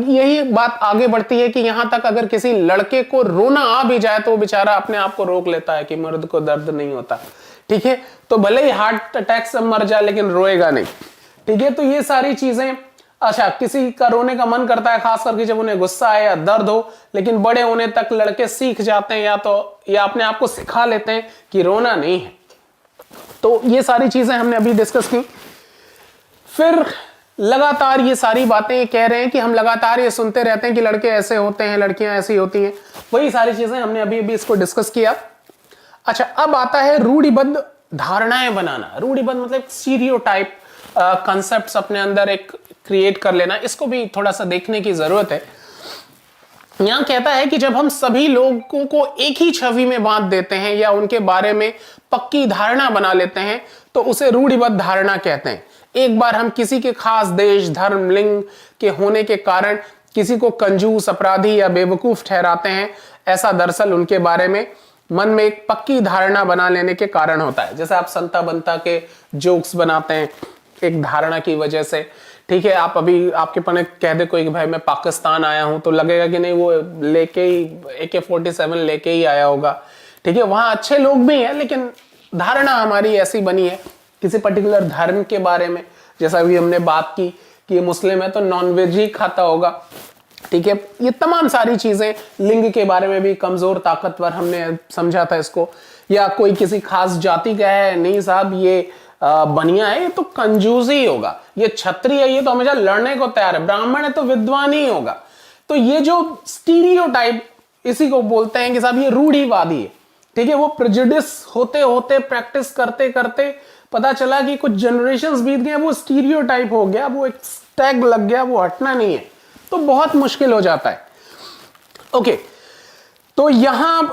यही बात आगे बढ़ती है कि यहां तक अगर किसी लड़के को रोना आ भी जाए तो वो बेचारा अपने आप को रोक लेता है कि मर्द को दर्द नहीं होता, ठीक है, तो भले ही हार्ट अटैक से मर जाए लेकिन रोएगा नहीं, ठीक है। तो ये सारी चीजें, अच्छा, किसी का रोने का मन करता है खास करके जब उन्हें गुस्सा आए या दर्द हो, लेकिन बड़े होने तक लड़के सीख जाते हैं या अपने आप को सिखा लेते हैं कि रोना नहीं है। तो ये सारी चीजें हमने अभी डिस्कस की। फिर लगातार ये सारी बातें कह रहे हैं कि हम लगातार ये सुनते रहते हैं कि लड़के ऐसे होते हैं, लड़कियां ऐसी होती हैं, वही सारी चीजें हमने अभी अभी इसको डिस्कस किया। अच्छा, अब आता है रूढ़िबद्ध धारणाएं बनाना। रूढ़िबद्ध मतलब स्टीरियोटाइप कॉन्सेप्ट्स अपने अंदर एक क्रिएट कर लेना, इसको भी थोड़ा सा देखने की जरूरत है। यहां कहता है कि जब हम सभी लोगों को एक ही छवि में बांध देते हैं या उनके बारे में पक्की धारणा बना लेते हैं तो उसे रूढ़िबद्ध धारणा कहते हैं। एक बार हम किसी के खास देश, धर्म, लिंग के होने के कारण किसी को कंजूस, अपराधी या बेवकूफ ठहराते हैं, ऐसा दरअसल उनके बारे में मन में एक पक्की धारणा बना लेने के कारण होता है। जैसे आप संता बनता के जोक्स बनाते हैं एक धारणा की वजह से, ठीक है। आप अभी आपके पने कह दे कोई कि भाई मैं पाकिस्तान आया हूं, तो लगेगा कि नहीं वो लेके ही AK-47 लेके ही आया होगा, ठीक है। वहां अच्छे लोग भी हैं, लेकिन धारणा हमारी ऐसी बनी है किसी पर्टिकुलर धर्म के बारे में। जैसा अभी हमने बात की कि ये मुस्लिम है तो नॉनवेज ही खाता होगा, ठीक है। ये तमाम सारी चीजें, लिंग के बारे में भी कमजोर ताकतवर हमने समझा था इसको, या कोई किसी खास जाति का है, नहीं साहब ये बनिया है, ये तो कंजूस ही होगा, ये क्षत्रिय है, ये तो हमेशा लड़ने को तैयार है, ब्राह्मण है तो विद्वान ही होगा। तो ये जो स्टीरियोटाइप, इसी को बोलते हैं कि साहब ये रूढ़िवादी है, ठीक है। वो प्रेजुडिस होते होते, प्रैक्टिस करते करते पता चला कि कुछ जनरेशंस बीत गए, वो स्टीरियोटाइप हो गया, वो एक टैग लग गया, वो हटना नहीं है, तो बहुत मुश्किल हो जाता है। ओके, तो यहां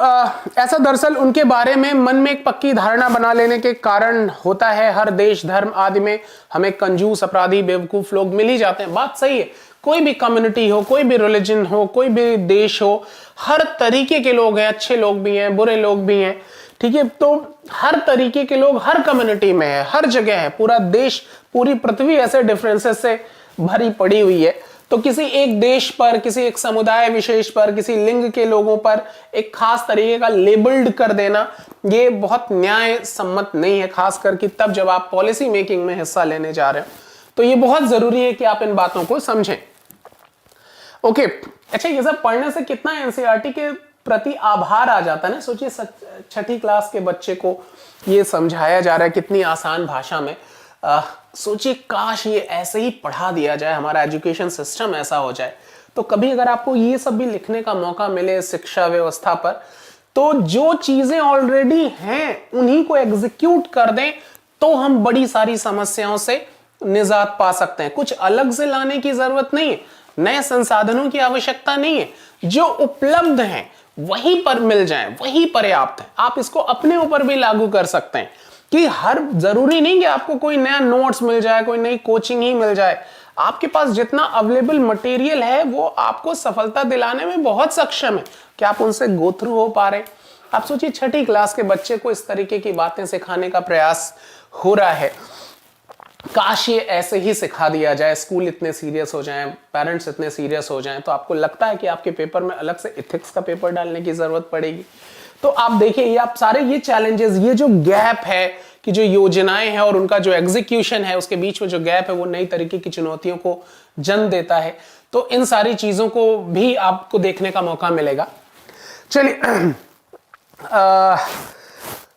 ऐसा दरअसल उनके बारे में मन में एक पक्की धारणा बना लेने के कारण होता है। हर देश, धर्म आदि में हमें कंजूस, अपराधी, बेवकूफ लोग मिल ही जाते हैं। बात सही है, कोई भी कम्युनिटी हो, कोई भी रिलीजन हो, कोई भी देश हो, हर तरीके के लोग हैं, अच्छे लोग भी हैं, बुरे लोग भी हैं, ठीक है। तो हर तरीके के लोग हर कम्युनिटी में है, हर जगह है। पूरा देश, पूरी पृथ्वी ऐसे डिफरेंसेस से भरी पड़ी हुई है। तो किसी एक देश पर, किसी एक समुदाय विशेष पर, किसी लिंग के लोगों पर एक खास तरीके का लेबल्ड कर देना, ये बहुत न्याय सम्मत नहीं है, खासकर कि तब जब आप पॉलिसी मेकिंग में हिस्सा लेने जा रहे हो। तो ये बहुत जरूरी है कि आप इन बातों को समझें। ओके, अच्छा, ये सब पढ़ने से कितना एनसीईआरटी के प्रति आभार आ जाता है ना। सोचिए, छठी क्लास के बच्चे को ये समझाया जा रहा है कितनी आसान भाषा में। सोचिए, काश ये ऐसे ही पढ़ा दिया जाए, हमारा एजुकेशन सिस्टम ऐसा हो जाए। तो कभी अगर आपको ये सब भी लिखने का मौका मिले शिक्षा व्यवस्था पर, तो जो चीजें ऑलरेडी हैं उन्हीं को एग्जीक्यूट कर दें, तो हम बड़ी सारी समस्याओं से निजात पा सकते हैं। कुछ अलग से लाने की जरूरत नहीं है, नए संसाधनों की आवश्यकता नहीं है, जो उपलब्ध हैं वहीं पर मिल जाएं, वही पर्याप्त है। आप इसको अपने ऊपर भी लागू कर सकते हैं कि हर जरूरी नहीं कि आपको कोई नया नोट्स मिल जाए, कोई नई कोचिंग ही मिल जाए। आपके पास जितना अवेलेबल मटेरियल है वो आपको सफलता दिलाने में बहुत सक्षम है। क्या आप उनसे गो थ्रू हो पा रहे? आप सोचिए, छठी क्लास के बच्चे को इस तरीके की बातें सिखाने का प्रयास हो रहा है। काश ये ऐसे ही सिखा दिया जाए, स्कूल इतने सीरियस हो जाएं, पेरेंट्स इतने सीरियस हो जाएं, तो आपको लगता है कि आपके पेपर में अलग से एथिक्स का पेपर डालने की जरूरत पड़ेगी? तो आप देखिए, ये आप सारे ये चैलेंजेस, ये जो गैप है कि जो योजनाएं हैं और उनका जो एग्जीक्यूशन है, उसके बीच में जो गैप है, वो नई तरीके की चुनौतियों को जन्म देता है। तो इन सारी चीजों को भी आपको देखने का मौका मिलेगा। चलिए,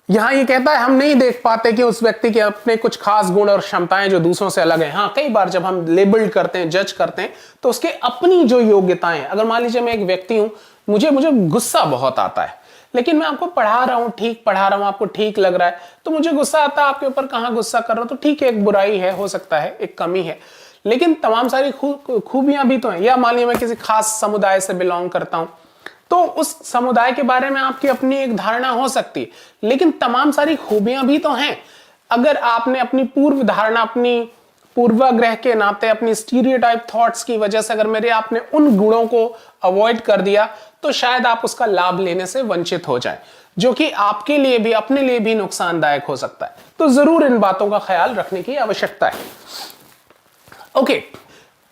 यहां ये कहता है हम नहीं देख पाते कि उस व्यक्ति के अपने कुछ खास गुण और क्षमताएं जो दूसरों से अलग हैं। हाँ, कई बार जब हम लेबल्ड करते हैं, जज करते हैं, तो उसके अपनी जो योग्यताएं, अगर मान लीजिए मैं एक व्यक्ति हूं, मुझे गुस्सा बहुत आता है, लेकिन मैं आपको पढ़ा रहा हूं, ठीक पढ़ा रहा हूं, आपको ठीक लग रहा है, तो मुझे गुस्सा आता है। आपके ऊपर कहां गुस्सा कर रहा हूं, तो ठीक है, एक बुराई है, हो सकता है, एक कमी है, लेकिन तमाम सारी खूबियां भी तो हैं। या मान लीजिए मैं किसी खास समुदाय से बिलोंग करता हूं, तो उस समुदाय के बारे में आपकी अपनी एक धारणा हो सकती है, लेकिन तमाम सारी खूबियां भी तो हैं। अगर आपने अपनी पूर्व धारणा, अपनी पूर्वाग्रह के नाते, अपनी स्टीरियोटाइप थॉट्स की वजह से अगर मेरे आपने उन गुणों को अवॉइड कर दिया, तो शायद आप उसका लाभ लेने से वंचित हो जाएं, जो कि आपके लिए भी, अपने लिए भी नुकसानदायक हो सकता है। तो जरूर इन बातों का ख्याल रखने की आवश्यकता है। ओके,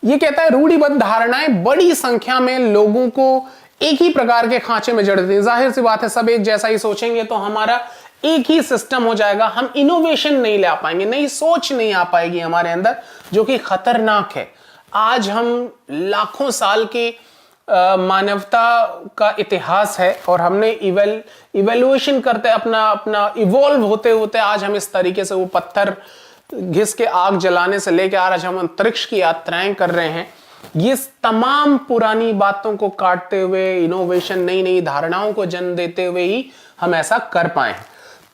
ये कहता है रूढ़िबद्ध धारणाएं बड़ी संख्या में लोगों को एक ही प्रकार के खांचे में जड़ देती है। जाहिर सी बात है, सब एक जैसा ही सोचेंगे तो हमारा एक ही सिस्टम हो जाएगा, हम इनोवेशन नहीं ला पाएंगे, नई सोच नहीं आ पाएगी हमारे अंदर, जो कि खतरनाक है। आज हम लाखों साल की मानवता का इतिहास है और हमने इवेल्युएशन करते अपना इवॉल्व होते होते आज हम इस तरीके से वो पत्थर घिस के आग जलाने से लेकर आज हम अंतरिक्ष की यात्राएं कर रहे हैं। ये तमाम पुरानी बातों को काटते हुए, इनोवेशन, नई नई धारणाओं को जन्म देते हुए ही हम ऐसा कर पाए।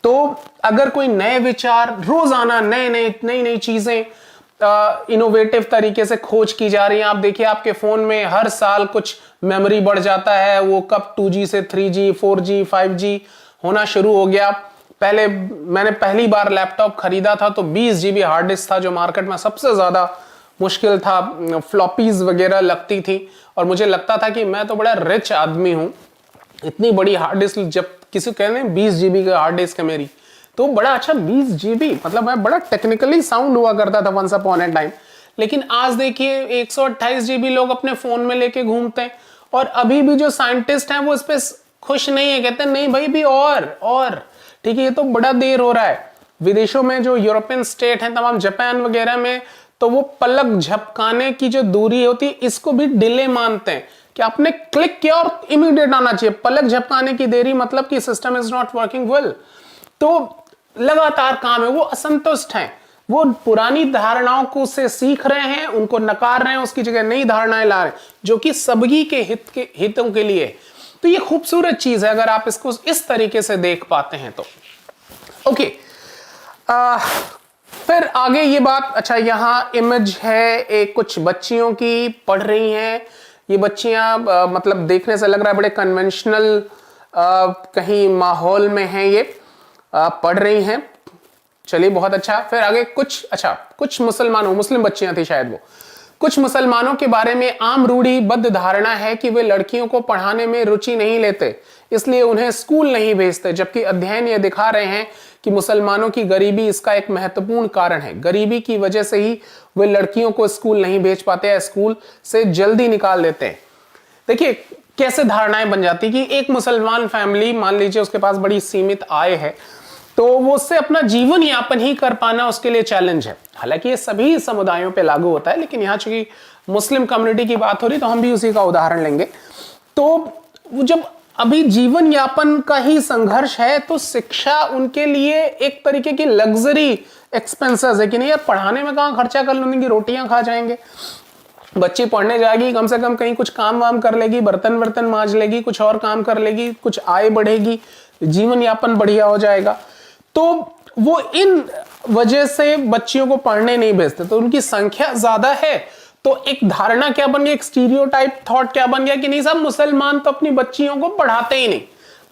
तो अगर कोई नए विचार, रोजाना नई नई चीजें इनोवेटिव तरीके से खोज की जा रही हैं। आप देखिए, आपके फोन में हर साल कुछ मेमोरी बढ़ जाता है, वो कब 2G से 3G, 4G, 5G होना शुरू हो गया। पहले मैंने पहली बार लैपटॉप खरीदा था तो 20 GB हार्ड डिस्क था, जो मार्केट में सबसे ज्यादा मुश्किल था, फ्लॉपीज वगैरह लगती थी और मुझे लगता था कि मैं तो बड़ा रिच आदमी हूं, इतनी बड़ी हार्ड डिस्क। जब किसी कहते हैं 20 GB का हार्ड डिस्क है मेरी, तो बड़ा अच्छा 20 GB, मतलब मैं बड़ा टेक्निकली साउंड हुआ करता था वंस अपॉन ए टाइम। लेकिन आज देखिए 128 GB लोग अपने फोन में लेके घूमते हैं और अभी भी जो साइंटिस्ट हैं वो इस पे खुश नहीं है, कहते हैं नहीं भाई भी और ठीक है, ये तो बड़ा देर हो रहा है। विदेशों में जो यूरोपियन स्टेट हैं तमाम, जापान वगैरह में, तो वो पलक झपकाने की जो दूरी होती है इसको भी डिले मानते हैं कि आपने क्लिक किया और इमीडिएट आना चाहिए। पलक झपकाने की देरी मतलब कि system is not working well. तो लगातार काम है, वो असंतुष्ट हैं, वो पुरानी धारणाओं को से सीख रहे हैं, उनको नकार रहे हैं, उसकी जगह नई धारणाएं ला रहे हैं जो कि सभी के हितों के लिए। तो ये खूबसूरत चीज है अगर आप इसको इस तरीके से देख पाते हैं तो। ओके, फिर आगे ये बात, अच्छा यहां इमेज है एक कुछ बच्चियों की पढ़ रही हैं। ये बच्चियां मतलब देखने से लग रहा है बड़े कन्वेंशनल कहीं माहौल में हैं, ये पढ़ रही हैं। चलिए बहुत अच्छा। फिर आगे कुछ मुस्लिम बच्चियां थी शायद वो। कुछ मुसलमानों के बारे में आम रूढ़िबद्ध धारणा है कि वे लड़कियों को पढ़ाने में रुचि नहीं लेते, इसलिए उन्हें स्कूल नहीं भेजते, जबकि अध्ययन ये दिखा रहे हैं कि मुसलमानों की गरीबी इसका एक महत्वपूर्ण कारण है। गरीबी की वजह से ही वे लड़कियों को स्कूल नहीं भेज पाते या स्कूल से जल्दी निकाल देते हैं। देखिए कैसे धारणाएं बन जाती कि एक मुसलमान फैमिली, मान लीजिए उसके पास बड़ी सीमित आय है, तो वो उससे अपना जीवन यापन ही कर पाना उसके लिए चैलेंज है। हालांकि ये सभी समुदायों पे लागू होता है, लेकिन यहाँ चूंकि मुस्लिम कम्युनिटी की बात हो रही तो हम भी उसी का उदाहरण लेंगे। तो जब अभी जीवन यापन का ही संघर्ष है तो शिक्षा उनके लिए एक तरीके की लग्जरी एक्सपेंसेस है कि नहीं यार, पढ़ाने में कहाँ खर्चा कर लेंगे, रोटियां खा जाएंगे। बच्ची पढ़ने जाएगी, कम से कम कहीं कुछ काम वाम कर लेगी, बर्तन वर्तन मांज लेगी, कुछ और काम कर लेगी, कुछ आय बढ़ेगी, जीवन यापन बढ़िया हो जाएगा। तो वो इन वजह से बच्चियों को पढ़ने नहीं भेजते। तो उनकी संख्या ज्यादा है तो एक धारणा क्या बन गया, एक स्टीरियोटाइप थॉट क्या बन गया कि नहीं साहब मुसलमान तो अपनी बच्चियों को पढ़ाते ही नहीं,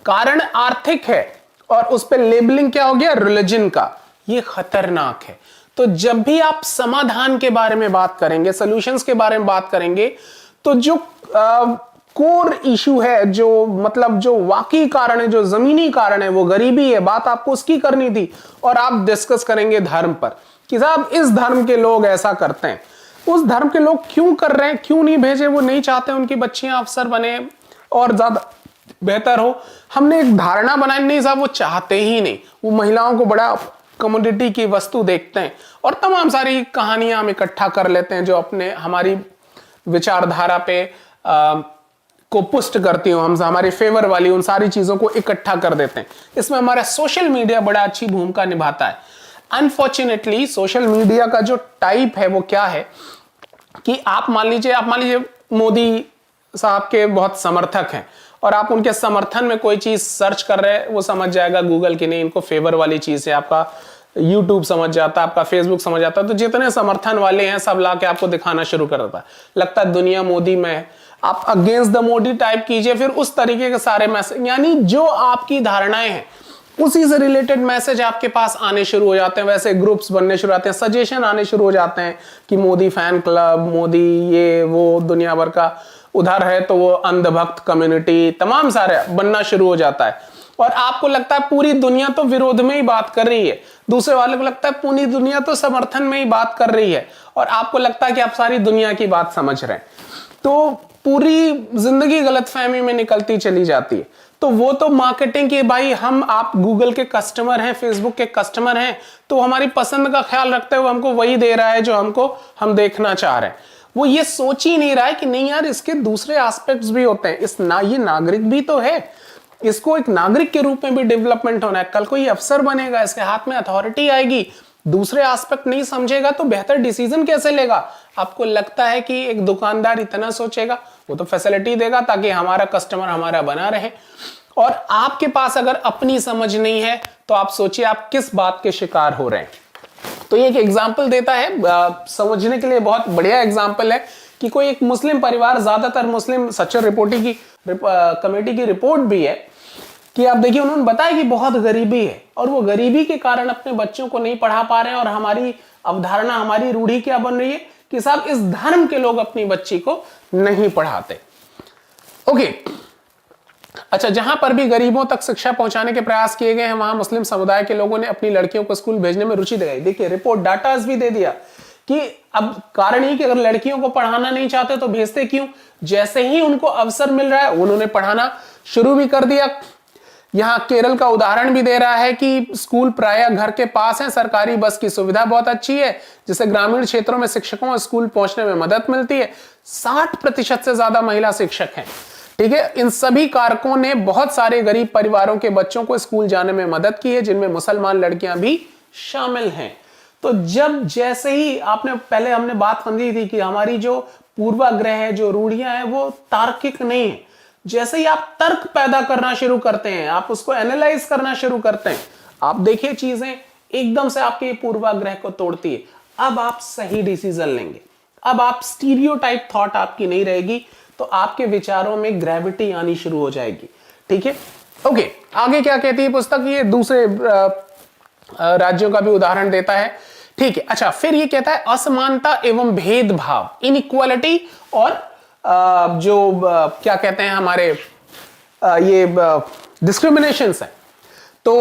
कारण आर्थिक है। और उस पर लेबलिंग क्या हो गया, रिलीजन का। ये खतरनाक है। तो जब भी आप समाधान के बारे में बात करेंगे, सॉल्यूशंस के बारे में बात करेंगे, तो जो कोर इशू है, जो मतलब जो वाकई कारण है, जो जमीनी कारण है, वो गरीबी है। बात आपको उसकी करनी थी और आप डिस्कस करेंगे धर्म पर कि साहब इस धर्म के लोग ऐसा करते हैं, उस धर्म के लोग क्यों कर रहे हैं, क्यों नहीं भेजे, वो नहीं चाहते उनकी बच्चियां अफसर बने और ज्यादा बेहतर हो। हमने एक धारणा बनाई, नहीं साहब वो चाहते ही नहीं, वो महिलाओं को बड़ा कमोडिटी की वस्तु देखते हैं और तमाम सारी कहानियां हम इकट्ठा कर लेते हैं जो अपने हमारी विचारधारा पे को पुष्ट करती हूं, हम हमारे फेवर वाली उन सारी चीजों को इकट्ठा कर देते हैं। इसमें हमारा सोशल मीडिया बड़ा अच्छी भूमिका निभाता है। अनफॉर्चुनेटली सोशल मीडिया का जो टाइप है वो क्या है कि आप मान लीजिए मोदी साहब के बहुत समर्थक हैं और आप उनके समर्थन में कोई चीज सर्च कर रहे हैं, वो समझ जाएगा गूगल की नहीं इनको फेवर वाली चीज है, आपका यूट्यूब समझ जाता है, आपका फेसबुक समझ जाता है। तो जितने समर्थन वाले हैं सब ला के आपको दिखाना शुरू कर देता है, लगता है दुनिया मोदी में है। आप अगेंस्ट द मोदी टाइप कीजिए, फिर उस तरीके के सारे मैसेज, यानी जो आपकी धारणाएं हैं उसी से रिलेटेड मैसेज आपके पास आने शुरू हो जाते हैं, वैसे ग्रुप्स बनने शुरू होते हैं, सजेशन आने शुरू हो जाते हैं कि मोदी फैन क्लब, मोदी ये वो दुनिया भर का, उधर है तो वो अंधभक्त कम्युनिटी, तमाम सारे बनना शुरू हो जाता है। और आपको लगता है पूरी दुनिया तो विरोध में ही बात कर रही है, दूसरे वाले को लगता है पूरी दुनिया तो समर्थन में ही बात कर रही है, और आपको लगता है कि आप सारी दुनिया की बात समझ रहे हैं। तो पूरी जिंदगी गलतफहमी में निकलती चली जाती है। तो वो तो मार्केटिंग की, भाई आप गूगल के कस्टमर हैं, फेसबुक के कस्टमर हैं, तो हमारी पसंद का ख्याल रखते हुए हमको वही दे रहा है जो हम देखना चाह रहे हैं। वो ये सोच ही नहीं रहा है कि नहीं यार इसके दूसरे एस्पेक्ट्स भी होते हैं, ये नागरिक भी तो है, इसको एक नागरिक के रूप में भी डेवलपमेंट होना है। कल को ये अफसर बनेगा, इसके हाथ में अथॉरिटी आएगी, दूसरे एस्पेक्ट नहीं समझेगा तो बेहतर डिसीजन कैसे लेगा। आपको लगता है कि एक दुकानदार इतना सोचेगा, वो तो फैसिलिटी देगा ताकि हमारा कस्टमर हमारा बना रहे। और आपके पास अगर अपनी समझ नहीं है तो आप सोचिए आप किस बात के शिकार हो रहे हैं। तो ये एक एग्जाम्पल देता है, समझने के लिए बहुत बढ़िया एग्जाम्पल है कि कोई एक मुस्लिम परिवार, ज्यादातर मुस्लिम, सच्चर रिपोर्टिंग की कमेटी की रिपोर्ट भी है कि आप देखिए उन्होंने बताया कि बहुत गरीबी है और वो गरीबी के कारण अपने बच्चों को नहीं पढ़ा पा रहे हैं, और हमारी अवधारणा, हमारी रूढ़ी क्या बन रही है कि साहब इस धर्म के लोग अपनी बच्ची को नहीं पढ़ाते। ओके, अच्छा, जहां पर भी गरीबों तक शिक्षा पहुंचाने के प्रयास किए गए हैं वहां मुस्लिम समुदाय के लोगों ने अपनी लड़कियों को स्कूल भेजने में रुचि दिखाई। देखिए रिपोर्ट डाटास भी दे दिया कि अब कारण ही कि अगर लड़कियों को पढ़ाना नहीं चाहते तो भेजते क्यों, जैसे ही उनको अवसर मिल रहा है उन्होंने पढ़ाना शुरू भी कर दिया। यहां केरल का उदाहरण भी दे रहा है कि स्कूल प्रायः घर के पास है, सरकारी बस की सुविधा बहुत अच्छी है जिससे ग्रामीण क्षेत्रों में शिक्षकों और स्कूल पहुंचने में मदद मिलती है। 60% से ज्यादा महिला शिक्षक हैं। ठीक है, इन सभी कारकों ने बहुत सारे गरीब परिवारों के बच्चों को स्कूल जाने में मदद की है, जिनमें मुसलमान लड़कियां भी शामिल हैं। तो जब जैसे ही आपने पहले हमने बात समझी थी कि हमारी जो पूर्वाग्रह है, जो रूढ़ियां हैं, वो तार्किक नहीं है। जैसे ही आप तर्क पैदा करना शुरू करते हैं, आप उसको एनालाइज करना शुरू करते हैं, आप देखिए चीजें एकदम से आपके पूर्वाग्रह को तोड़ती है। अब आप सही डिसीजन लेंगे, अब आप स्टीरियोटाइप थॉट आपकी नहीं रहेगी, तो आपके विचारों में ग्रेविटी आनी शुरू हो जाएगी। ठीक है, ओके, आगे क्या कहती है पुस्तक, ये दूसरे राज्यों का भी उदाहरण देता है। ठीक है, अच्छा, फिर ये कहता है असमानता एवं भेदभाव, इनइक्वालिटी, और क्या कहते हैं हमारे ये डिस्क्रिमिनेशंस है। तो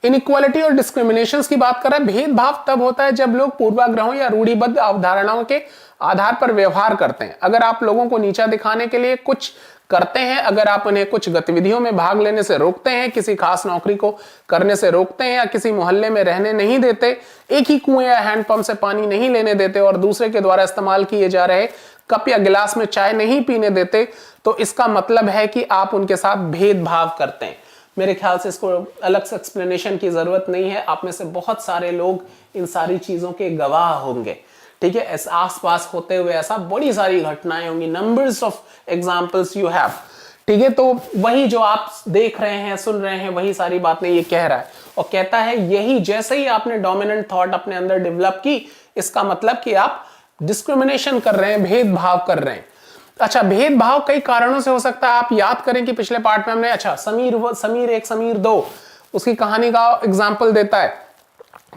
इनइक्वालिटी और डिस्क्रिमिनेशंस की बात कर रहा है। भेदभाव तब होता है जब लोग पूर्वाग्रहों या रूढ़िबद्ध अवधारणाओं के आधार पर व्यवहार करते हैं। अगर आप लोगों को नीचा दिखाने के लिए कुछ करते हैं, अगर आप उन्हें कुछ गतिविधियों में भाग लेने से रोकते हैं, किसी खास नौकरी को करने से रोकते हैं, या किसी मोहल्ले में रहने नहीं देते, एक ही कुएं या हैंडपंप से पानी नहीं लेने देते, और दूसरे के द्वारा इस्तेमाल किए जा रहे कप या गिलास में चाय नहीं पीने देते, तो इसका मतलब है कि आप उनके साथ भेदभाव करते हैं। मेरे ख्याल से इसको अलग से एक्सप्लेनेशन की जरूरत नहीं है। आप में से बहुत सारे लोग इन सारी चीजों के गवाह होंगे। ठीक है, आसपास होते हुए ऐसा बड़ी सारी घटनाएं होंगी, numbers of examples you have. ठीक है, तो वही जो आप देख रहे हैं, सुन रहे हैं, वही सारी बातें ये कह रहा है, और कहता है यही जैसे ही आपने डोमिनेंट थॉट अपने अंदर डेवलप की, इसका मतलब कि आप डिस्क्रिमिनेशन कर रहे हैं, भेदभाव कर रहे हैं। अच्छा, भेदभाव कई कारणों से हो सकता है। आप याद करें कि पिछले पार्ट में हमने, अच्छा, समीर एक समीर दो, उसकी कहानी का एग्जाम्पल देता है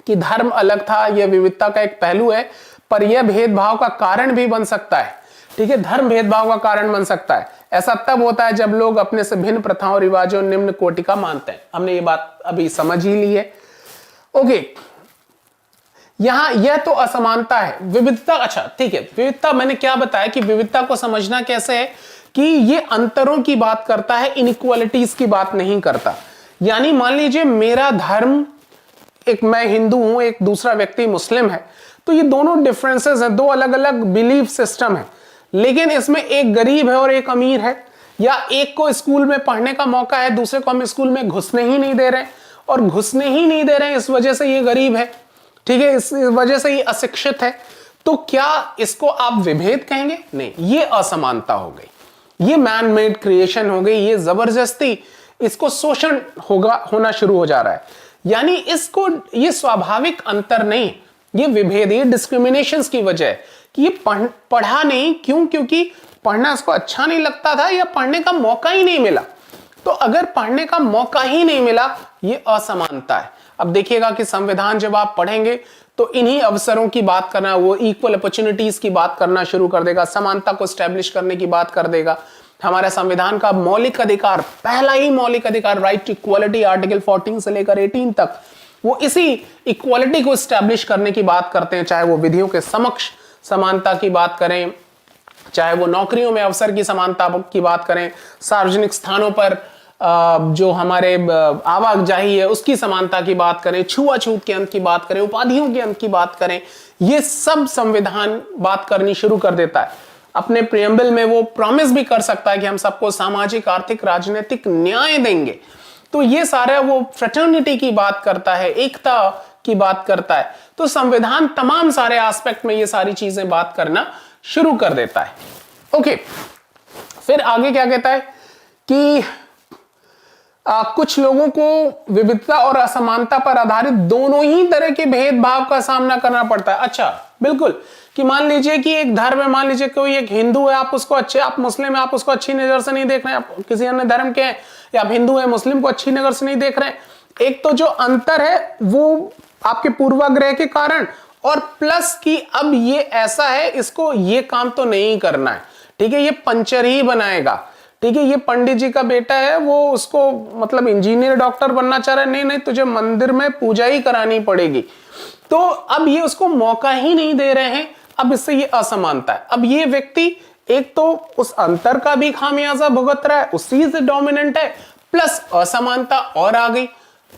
कि धर्म अलग था, यह विविधता का एक पहलू है, पर यह भेदभाव का कारण भी बन सकता है। ठीक है, धर्म भेदभाव का कारण बन सकता है। ऐसा तब होता है जब लोग अपने से भिन्न प्रथाओं, रिवाजों, निम्न कोटि का मानते हैं। हमने ये बात अभी समझ ही ली है। ओके, यहां यह तो असमानता है, विविधता। अच्छा ठीक है, विविधता मैंने क्या बताया कि विविधता को समझना कैसे है कि ये अंतरों की बात करता है, इनइक्वालिटीज की बात नहीं करता। यानी मान लीजिए मेरा धर्म, एक मैं हिंदू हूं, एक दूसरा व्यक्ति मुस्लिम है, तो ये दोनों डिफरेंसेस हैं, दो अलग अलग बिलीफ सिस्टम है, लेकिन इसमें एक गरीब है और एक अमीर है, या एक को स्कूल में पढ़ने का मौका है, दूसरे को हम स्कूल में घुसने ही नहीं दे रहे, और घुसने ही नहीं दे रहे इस वजह से ये गरीब है। ठीक है, इस वजह से ये अशिक्षित है। तो क्या इसको आप विभेद कहेंगे? नहीं, ये असमानता हो गई, ये मैन मेड क्रिएशन हो गई, ये जबरदस्ती, इसको शोषण होना शुरू हो जा रहा है। यानी इसको, ये स्वाभाविक अंतर नहीं, ये विभेद, ये डिस्क्रिमिनेशन की वजह है कि ये पढ़ा नहीं। क्यों? क्योंकि पढ़ना इसको अच्छा नहीं लगता था, या पढ़ने का मौका ही नहीं मिला। तो अगर पढ़ने का मौका ही नहीं मिला, ये असमानता है। अब देखिएगा कि संविधान जब आप पढ़ेंगे तो इन्हीं अवसरों की बात करना, वो इक्वल अपॉर्चुनिटीज की बात करना शुरू कर देगा, समानता को स्टैब्लिश करने की बात कर देगा। हमारे संविधान का मौलिक अधिकार, पहला ही मौलिक अधिकार, राइट टू इक्वालिटी, आर्टिकल 14 से लेकर 18 तक, वो इसी इक्वालिटी को स्टैब्लिश करने की बात करते हैं। चाहे वो विधियों के समक्ष समानता की बात करें, चाहे वो नौकरियों में अवसर की समानता की बात करें, सार्वजनिक स्थानों पर जो हमारे आवाजाही है उसकी समानता की बात करें, छुआछूत के अंत की बात करें, उपाधियों के अंत की बात करें, ये सब संविधान बात करनी शुरू कर देता है। अपने प्रियम्बल में वो प्रॉमिस भी कर सकता है कि हम सबको सामाजिक, आर्थिक, राजनीतिक न्याय देंगे। तो ये सारा वो फ्रेटर्निटी की बात करता है, एकता की बात करता है। तो संविधान तमाम सारे एस्पेक्ट में ये सारी चीजें बात करना शुरू कर देता है। ओके, फिर आगे क्या कहता है कि कुछ लोगों को विविधता और असमानता पर आधारित दोनों ही तरह के भेदभाव का सामना करना पड़ता है। अच्छा, बिल्कुल, कि मान लीजिए कि एक धर्म है, मान लीजिए कोई एक हिंदू है, आप उसको अच्छे, आप मुस्लिम है, आप उसको अच्छी नजर से नहीं देख रहे हैं, आप किसी अन्य धर्म के हैं, या आप हिंदू है मुस्लिम को अच्छी नजर से नहीं देख रहे हैं। एक तो जो अंतर है वो आपके पूर्वाग्रह के कारण, और प्लस कि अब ये ऐसा है, इसको ये काम तो नहीं करना है, ठीक है, ये पंचर ही बनाएगा, ठीक है, ये पंडित जी का बेटा है, वो उसको मतलब इंजीनियर डॉक्टर बनना चाह रहा है, नहीं नहीं तुझे मंदिर में पूजा ही करानी पड़ेगी। तो अब ये उसको मौका ही नहीं दे रहे हैं। अब इससे ये असमानता है। अब ये व्यक्ति एक तो उस अंतर का भी खामियाजा भुगत रहा है, उसी से डोमिनेंट है, प्लस असमानता और आ गई।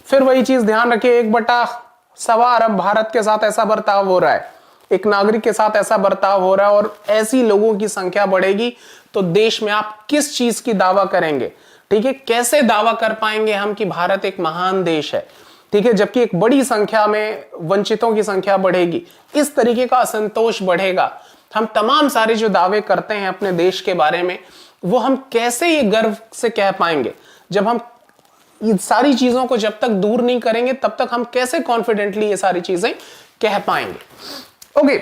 फिर वही चीज ध्यान रखिए, 1/7 अरब भारत के साथ ऐसा बर्ताव हो रहा है, एक नागरिक के साथ ऐसा बर्ताव हो रहा है, और ऐसी लोगों की संख्या बढ़ेगी तो देश में आप किस चीज की दावा करेंगे, ठीक है, कैसे दावा कर पाएंगे हम कि भारत एक महान देश है, ठीक है, जबकि एक बड़ी संख्या में वंचितों की संख्या बढ़ेगी, इस तरीके का असंतोष बढ़ेगा। हम तमाम सारे जो दावे करते हैं अपने देश के बारे में, वो हम कैसे ये गर्व से कह पाएंगे? जब हम इन सारी चीजों को जब तक दूर नहीं करेंगे, तब तक हम कैसे कॉन्फिडेंटली ये सारी चीजें कह पाएंगे? ओके,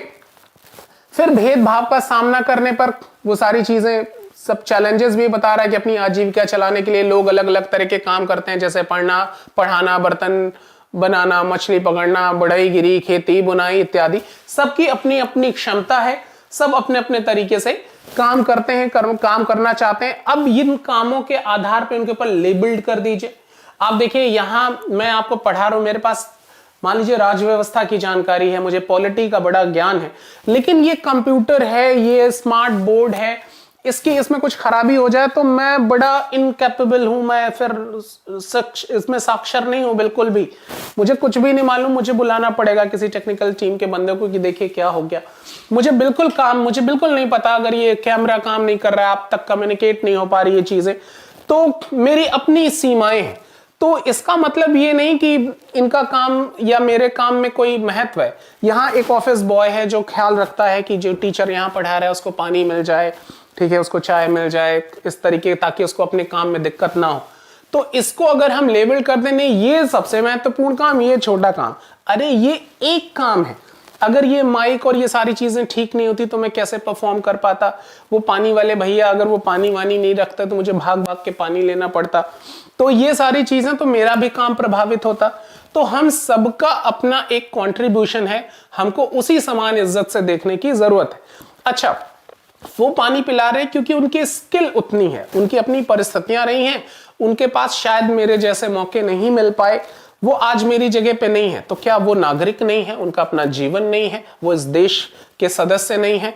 फिर भेदभाव का सामना करने पर वो सारी चीजें, सब चैलेंजेस भी बता रहा है कि अपनी आजीविका चलाने के लिए लोग अलग अलग तरह के काम करते हैं, जैसे पढ़ना, पढ़ाना, बर्तन बनाना, मछली पकड़ना, बढ़ईगिरी, खेती, बुनाई इत्यादि। सबकी अपनी अपनी क्षमता है, सब अपने अपने तरीके से काम करते हैं, काम करना चाहते हैं। अब इन कामों के आधार पर उनके ऊपर लेबल्ड कर दीजिए। आप देखिए, यहां मैं आपको पढ़ा रहा हूं, मेरे पास मान लीजिए राज्य व्यवस्था की जानकारी है, मुझे पॉलिटी का बड़ा ज्ञान है, लेकिन ये कंप्यूटर है, ये स्मार्ट बोर्ड है, इसमें कुछ खराबी हो जाए तो मैं बड़ा इनकैपेबल हूं, मैं फिर इसमें साक्षर नहीं हूं बिल्कुल भी, मुझे कुछ भी नहीं मालूम, मुझे बुलाना पड़ेगा किसी टेक्निकल टीम के बंदे को कि देखिए क्या हो गया, मुझे बिल्कुल नहीं पता, अगर ये कैमरा काम नहीं कर रहा है, आप तक कम्युनिकेट नहीं हो पा रही ये चीजें, तो मेरी अपनी सीमाएं हैं। तो इसका मतलब ये नहीं कि इनका काम या मेरे काम में कोई महत्व है। यहाँ एक ऑफिस बॉय है जो ख्याल रखता है कि जो टीचर यहाँ पढ़ा रहा है उसको पानी मिल जाए, ठीक है, उसको चाय मिल जाए, इस तरीके, ताकि उसको अपने काम में दिक्कत ना हो। तो इसको अगर हम लेबल कर दें, नहीं ये सबसे महत्वपूर्ण काम, ये छोटा काम, अरे ये एक काम है। अगर ये माइक और ये सारी चीजें ठीक नहीं होती तो मैं कैसे परफॉर्म कर पाता? वो पानी वाले भैया अगर वो पानी वानी नहीं रखते तो मुझे भाग भाग के पानी लेना पड़ता। तो ये सारी चीजें, तो मेरा भी काम प्रभावित होता। तो हम सबका अपना एक कंट्रीब्यूशन है, हमको उसी समान इज्जत से देखने की जरूरत है। अच्छा, वो पानी पिला रहे क्योंकि उनकी स्किल उतनी है, उनकी अपनी परिस्थितियां रही हैं, उनके पास शायद मेरे जैसे मौके नहीं मिल पाए, वो आज मेरी जगह पे नहीं है, तो क्या वो नागरिक नहीं है? उनका अपना जीवन नहीं है? वो इस देश के सदस्य नहीं है?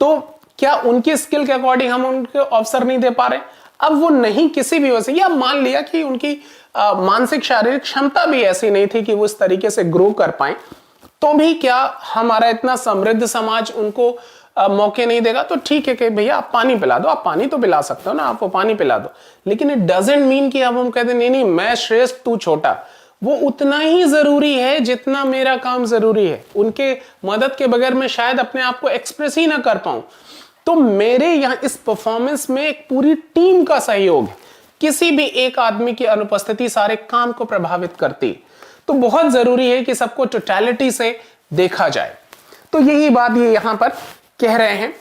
तो क्या उनकी स्किल के अकॉर्डिंग हम उनको अवसर नहीं दे पा रहे? अब वो नहीं किसी भी वजह से, या मान लिया कि उनकी मानसिक शारीरिक क्षमता भी ऐसी नहीं थी कि वो इस तरीके से ग्रो कर पाए, तो भी क्या हमारा इतना समृद्ध समाज उनको मौके नहीं देगा? तो ठीक है कि भैया आप पानी पिला दो, आप पानी तो पिला सकते हो ना, आप वो पानी पिला दो, लेकिन इट डजंट मीन कि अब हम कहते नहीं नहीं मैं श्रेष्ठ तू छोटा। वो उतना ही जरूरी है जितना मेरा काम जरूरी है। उनके मदद के बगैर मैं शायद अपने आप को एक्सप्रेस ही ना कर पाऊं। तो मेरे यहां इस परफॉर्मेंस में एक पूरी टीम का सहयोग है, किसी भी एक आदमी की अनुपस्थिति सारे काम को प्रभावित करती है। तो बहुत जरूरी है कि सबको टोटलिटी से देखा जाए। तो यही बात ये यहां पर कह रहे हैं।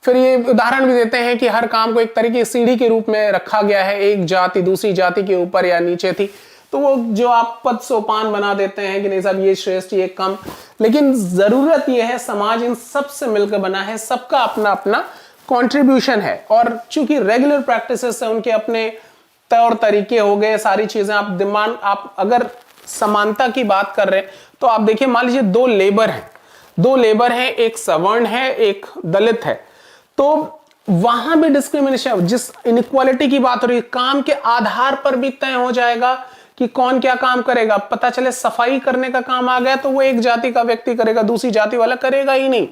फिर ये उदाहरण भी देते हैं कि हर काम को एक तरीके की सीढ़ी के रूप में रखा गया है, एक जाति दूसरी जाति के ऊपर या नीचे थी, तो वो जो आप पद सोपान बना देते हैं कि नहीं साहब ये श्रेष्ठ ये कम, लेकिन जरूरत ये है समाज इन सब से मिलकर बना है, सबका अपना अपना कंट्रीब्यूशन है। और चूंकि रेगुलर प्रैक्टिसेस से उनके अपने तौर तरीके हो गए, सारी चीजें आप अगर समानता की बात कर रहे हैं तो आप देखिए, मान लीजिए दो लेबर हैं, एक सवर्ण है एक दलित है, तो वहां भी डिस्क्रिमिनेशन, जिस इनइक्वालिटी की बात हो रही है, काम के आधार पर भी तय हो जाएगा कि कौन क्या काम करेगा। पता चले सफाई करने का काम आ गया तो वो एक जाति का व्यक्ति करेगा, दूसरी जाति वाला करेगा ही नहीं।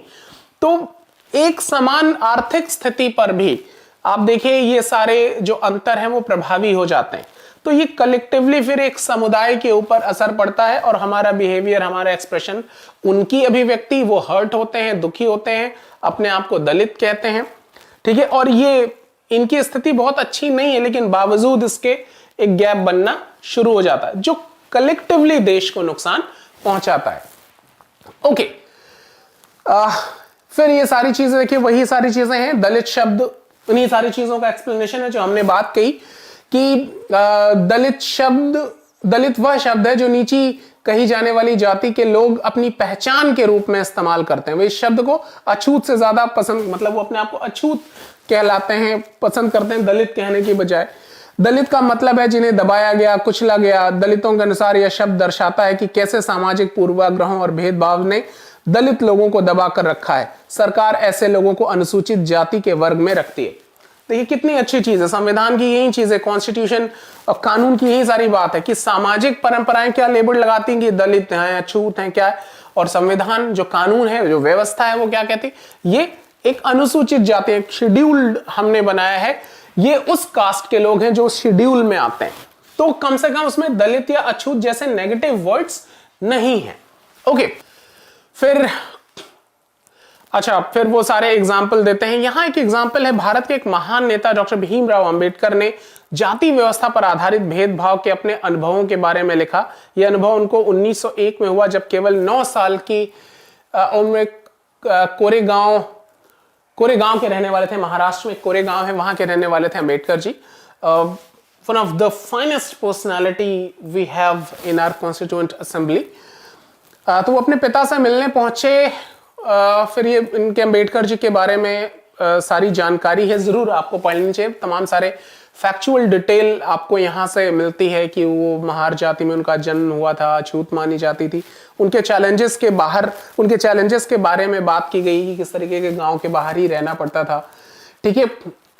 तो एक समान आर्थिक स्थिति पर भी आप देखिए ये सारे जो अंतर हैं वो प्रभावी हो जाते हैं। तो ये कलेक्टिवली फिर एक समुदाय के ऊपर असर पड़ता है और हमारा बिहेवियर, हमारा एक्सप्रेशन, उनकी अभिव्यक्ति, वो हर्ट होते हैं, दुखी होते हैं, अपने आप को दलित कहते हैं, ठीक है। और ये इनकी स्थिति बहुत अच्छी नहीं है, लेकिन बावजूद इसके एक गैप बनना शुरू हो जाता है जो कलेक्टिवली देश को नुकसान पहुंचाता है। ओके, फिर ये सारी चीजें देखिए, वही सारी चीजें हैं। दलित शब्द उन्हीं सारी चीजों का एक्सप्लेनेशन है जो हमने बात कही कि दलित वह शब्द है जो नीची कही जाने वाली जाति के लोग अपनी पहचान के रूप में इस्तेमाल करते हैं। वे इस शब्द को अछूत से ज्यादा पसंद, मतलब वो अपने आप को अछूत कहलाते हैं, पसंद करते हैं दलित कहने की बजाय। दलित का मतलब है जिन्हें दबाया गया, कुचला गया। दलितों के अनुसार यह शब्द दर्शाता है कि कैसे सामाजिक पूर्वाग्रहों और भेदभाव ने दलित लोगों को दबा कर रखा है। सरकार ऐसे लोगों को अनुसूचित जाति के वर्ग में रखती है। देखिए कितनी अच्छी चीज है, संविधान की यही चीज है, कॉन्स्टिट्यूशन और कानून की यही सारी बात है कि सामाजिक परंपराएं क्या लेबल लगाती हैं कि दलित हैं, अछूत हैं, क्या है, और संविधान जो कानून है, जो व्यवस्था है, वो क्या कहती, ये एक अनुसूचित जाति, एक शेड्यूल्ड हमने बनाया है, ये उस कास्ट के लोग हैं जो शेड्यूल में आते हैं। तो कम से कम उसमें दलित या अछूत जैसे नेगेटिव वर्ड्स नहीं है। ओके, फिर वो सारे एग्जाम्पल देते हैं। यहां एक एग्जाम्पल है, भारत के एक महान नेता डॉक्टर भीमराव अंबेडकर ने जाति व्यवस्था पर आधारित भेदभाव के अपने अनुभवों के बारे में लिखा। यह अनुभव उनको 1901 में हुआ जब केवल 9 साल की उम्र में कोरेगांव के रहने वाले थे। महाराष्ट्र में कोरेगांव है, वहां के रहने वाले थे Ambedkar ji. One of the finest personality we have in our constituent assembly. तो वो अपने पिता से मिलने पहुंचे। फिर ये इनके अंबेडकर जी के बारे में सारी जानकारी है, जरूर आपको पढ़नी चाहिए। तमाम सारे फैक्चुअल डिटेल आपको यहाँ से मिलती है कि वो महार जाति में उनका जन्म हुआ था, छूत मानी जाती थी। उनके चैलेंजेस के बारे में बात की गई कि किस तरीके के गांव के बाहर ही रहना पड़ता था। ठीक है,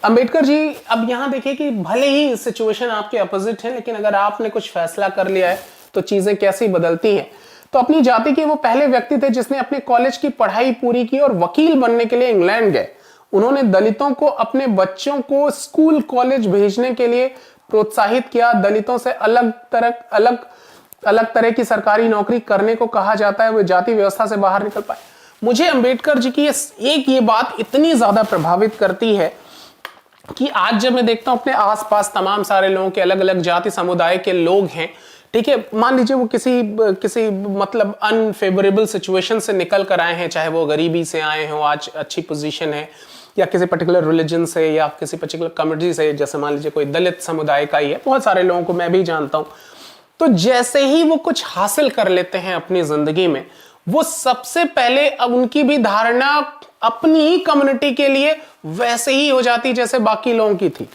अंबेडकर जी, अब यहाँ देखिए कि भले ही सिचुएशन आपके अपोजिट है, लेकिन अगर आपने कुछ फैसला कर लिया है तो चीजें कैसी बदलती हैं। तो अपनी जाति के वो पहले व्यक्ति थे जिसने अपने कॉलेज की पढ़ाई पूरी की और वकील बनने के लिए इंग्लैंड गए। उन्होंने दलितों को अपने बच्चों को स्कूल कॉलेज भेजने के लिए प्रोत्साहित किया। दलितों से अलग तरह की सरकारी नौकरी करने को कहा जाता है, वे जाति व्यवस्था से बाहर निकल पाए। मुझे अंबेडकर जी की ये बात इतनी ज्यादा प्रभावित करती है कि आज जब मैं देखता हूं अपने आसपास तमाम सारे लोगों के, अलग अलग जाति समुदाय के लोग हैं, ठीक है, मान लीजिए वो किसी मतलब अनफेवरेबल सिचुएशन से निकल कर आए हैं, चाहे वो गरीबी से आए हो, आज अच्छी पोजीशन है, या किसी पर्टिकुलर रिलीजन से या किसी पर्टिकुलर कम्युनिटी से, जैसे मान लीजिए कोई दलित समुदाय का ही है, बहुत सारे लोगों को मैं भी जानता हूं। तो जैसे ही वो कुछ हासिल कर लेते हैं अपनी जिंदगी में, वो सबसे पहले अब उनकी भी धारणा अपनी ही कम्युनिटी के लिए वैसे ही हो जाती जैसे बाकी लोगों की थी।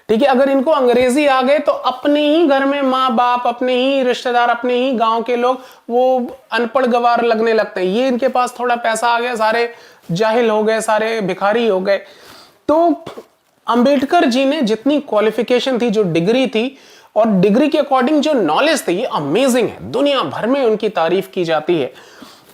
ठीक है, अगर इनको अंग्रेजी आ गए तो अपने ही घर में माँ बाप, अपने ही रिश्तेदार, अपने ही गांव के लोग वो अनपढ़ गवार लगने लगते हैं। ये इनके पास थोड़ा पैसा आ गया, सारे जाहिल हो गए, सारे भिखारी हो गए। तो अंबेडकर जी ने जितनी क्वालिफिकेशन थी, जो डिग्री थी और डिग्री के अकॉर्डिंग जो नॉलेज थी, ये अमेजिंग है, दुनिया भर में उनकी तारीफ की जाती है।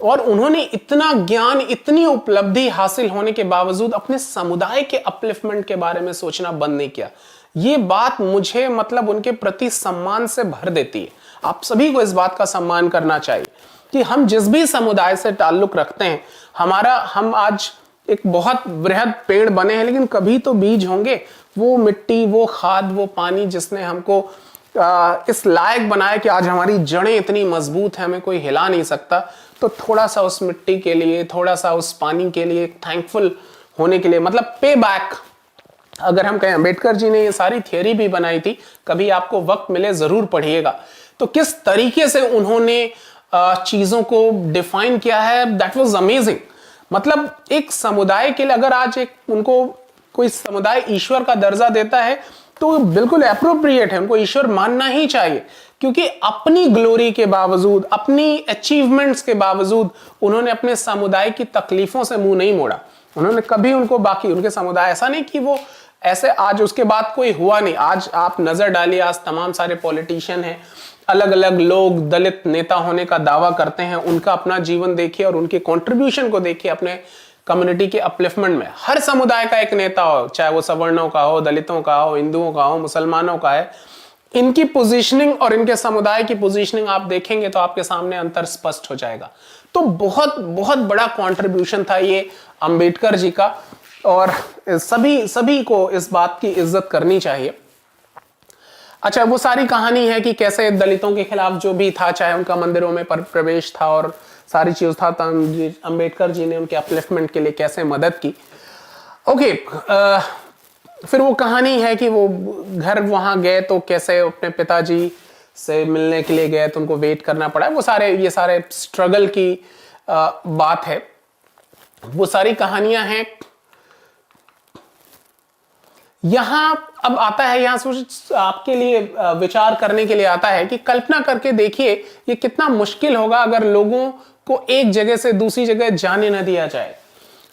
और उन्होंने इतना ज्ञान, इतनी उपलब्धि हासिल होने के बावजूद अपने समुदाय के अपलिफ्टमेंट के बारे में सोचना बंद नहीं किया। ये बात मुझे मतलब उनके प्रति सम्मान से भर देती है। आप सभी को इस बात का सम्मान करना चाहिए कि हम जिस भी समुदाय से ताल्लुक रखते हैं, हम आज एक बहुत बृहद पेड़ बने हैं, लेकिन कभी तो बीज होंगे, वो मिट्टी, वो खाद, वो पानी जिसने हमको इस लायक बनाया कि आज हमारी जड़ें इतनी मजबूत हैं, हमें कोई हिला नहीं सकता। तो थोड़ा सा उस मिट्टी के लिए, थोड़ा सा उस पानी के लिए थैंकफुल होने के लिए, मतलब पे बैक, अगर हम कहें, अंबेडकर जी ने ये सारी थियरी भी बनाई थी, कभी आपको वक्त मिले जरूर पढ़िएगा। तो किस तरीके से उन्होंने चीजों को डिफाइन किया है, दैट वाज अमेजिंग। मतलब एक समुदाय के लिए अगर आज उनको कोई समुदाय ईश्वर का दर्जा देता है तो बिल्कुल एप्रोप्रिएट है, उनको ईश्वर मानना ही चाहिए, क्योंकि अपनी ग्लोरी के बावजूद, अपनी अचीवमेंट्स के बावजूद उन्होंने अपने समुदाय की तकलीफों से मुंह नहीं मोड़ा। उन्होंने कभी उनके समुदाय, ऐसा नहीं कि वो ऐसे, आज उसके बाद कोई हुआ नहीं। आज आप नजर डालिए, आज तमाम सारे पॉलिटिशियन हैं, अलग अलग लोग दलित नेता होने का दावा करते हैं, उनका अपना जीवन देखिए और उनके कंट्रीब्यूशन को देखिए अपने कम्युनिटी के अपलिफ्टमेंट में। हर समुदाय का एक नेता हो, चाहे वो सवर्णों का हो, दलितों का हो, हिंदुओं का हो, मुसलमानों का है, इनकी पोजीशनिंग और इनके समुदाय की पोजीशनिंग आप देखेंगे तो आपके सामने अंतर स्पष्ट हो जाएगा। तो बहुत बहुत बड़ा कंट्रीब्यूशन था ये अंबेडकर जी का, और सभी को इस बात की इज्जत करनी चाहिए। अच्छा, वो सारी कहानी है कि कैसे दलितों के खिलाफ जो भी था, चाहे उनका मंदिरों में प्रवेश था और सारी चीज था, तो अंबेडकर जी ने उनके अपलिफ्टमेंट के लिए कैसे मदद की। ओके, फिर वो कहानी है कि वो घर वहां गए तो कैसे अपने पिताजी से मिलने के लिए गए तो उनको वेट करना पड़ा, वो सारे ये सारे स्ट्रगल की बात है, वो सारी कहानियां हैं। यहां अब आता है, यहां सोच आपके लिए विचार करने के लिए आता है कि कल्पना करके देखिए ये कितना मुश्किल होगा अगर लोगों को एक जगह से दूसरी जगह जाने न दिया जाए।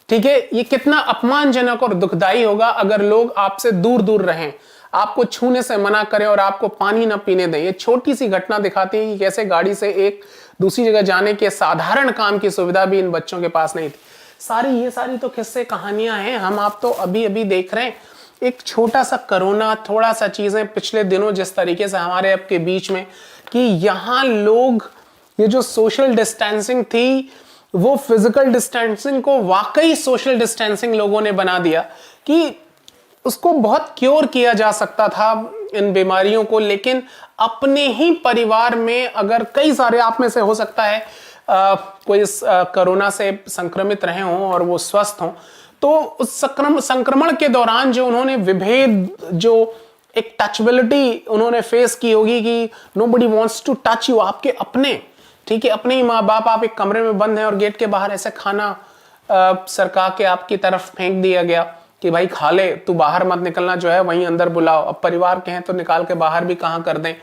ठीक है, ये कितना अपमानजनक और दुखदाई होगा अगर लोग आपसे दूर दूर रहें, आपको छूने से मना करें और आपको पानी ना पीने दें। ये छोटी सी घटना दिखाती है कि कैसे गाड़ी से एक दूसरी जगह जाने के साधारण काम की सुविधा भी इन बच्चों के पास नहीं थी। ये सारी तो किस्से कहानियां हैं, हम आप तो अभी अभी देख रहे हैं एक छोटा सा कोरोना, थोड़ा सा चीजें पिछले दिनों जिस तरीके से हमारे आपके बीच में कि यहां लोग ये जो सोशल डिस्टेंसिंग थी वो फिजिकल डिस्टेंसिंग को वाकई सोशल डिस्टेंसिंग लोगों ने बना दिया कि उसको बहुत क्योर किया जा सकता था इन बीमारियों को, लेकिन अपने ही परिवार में अगर कई सारे आप में से हो सकता है कोई इस कोरोना से संक्रमित रहे हों और वो स्वस्थ हों, तो उस संक्रमण के दौरान जो उन्होंने विभेद, जो एक टचबिलिटी उन्होंने फेस की होगी कि nobody wants to touch you, आपके अपने, ठीक है, अपने ही माँ बाप, आप एक कमरे में बंद हैं और गेट के बाहर ऐसे खाना सरका के आपकी तरफ फेंक दिया गया कि भाई खा ले, तू बाहर मत निकलना, जो है वहीं अंदर बुलाओ। अब परिवार के हैं तो निकाल के बाहर भी कहाँ कर दें।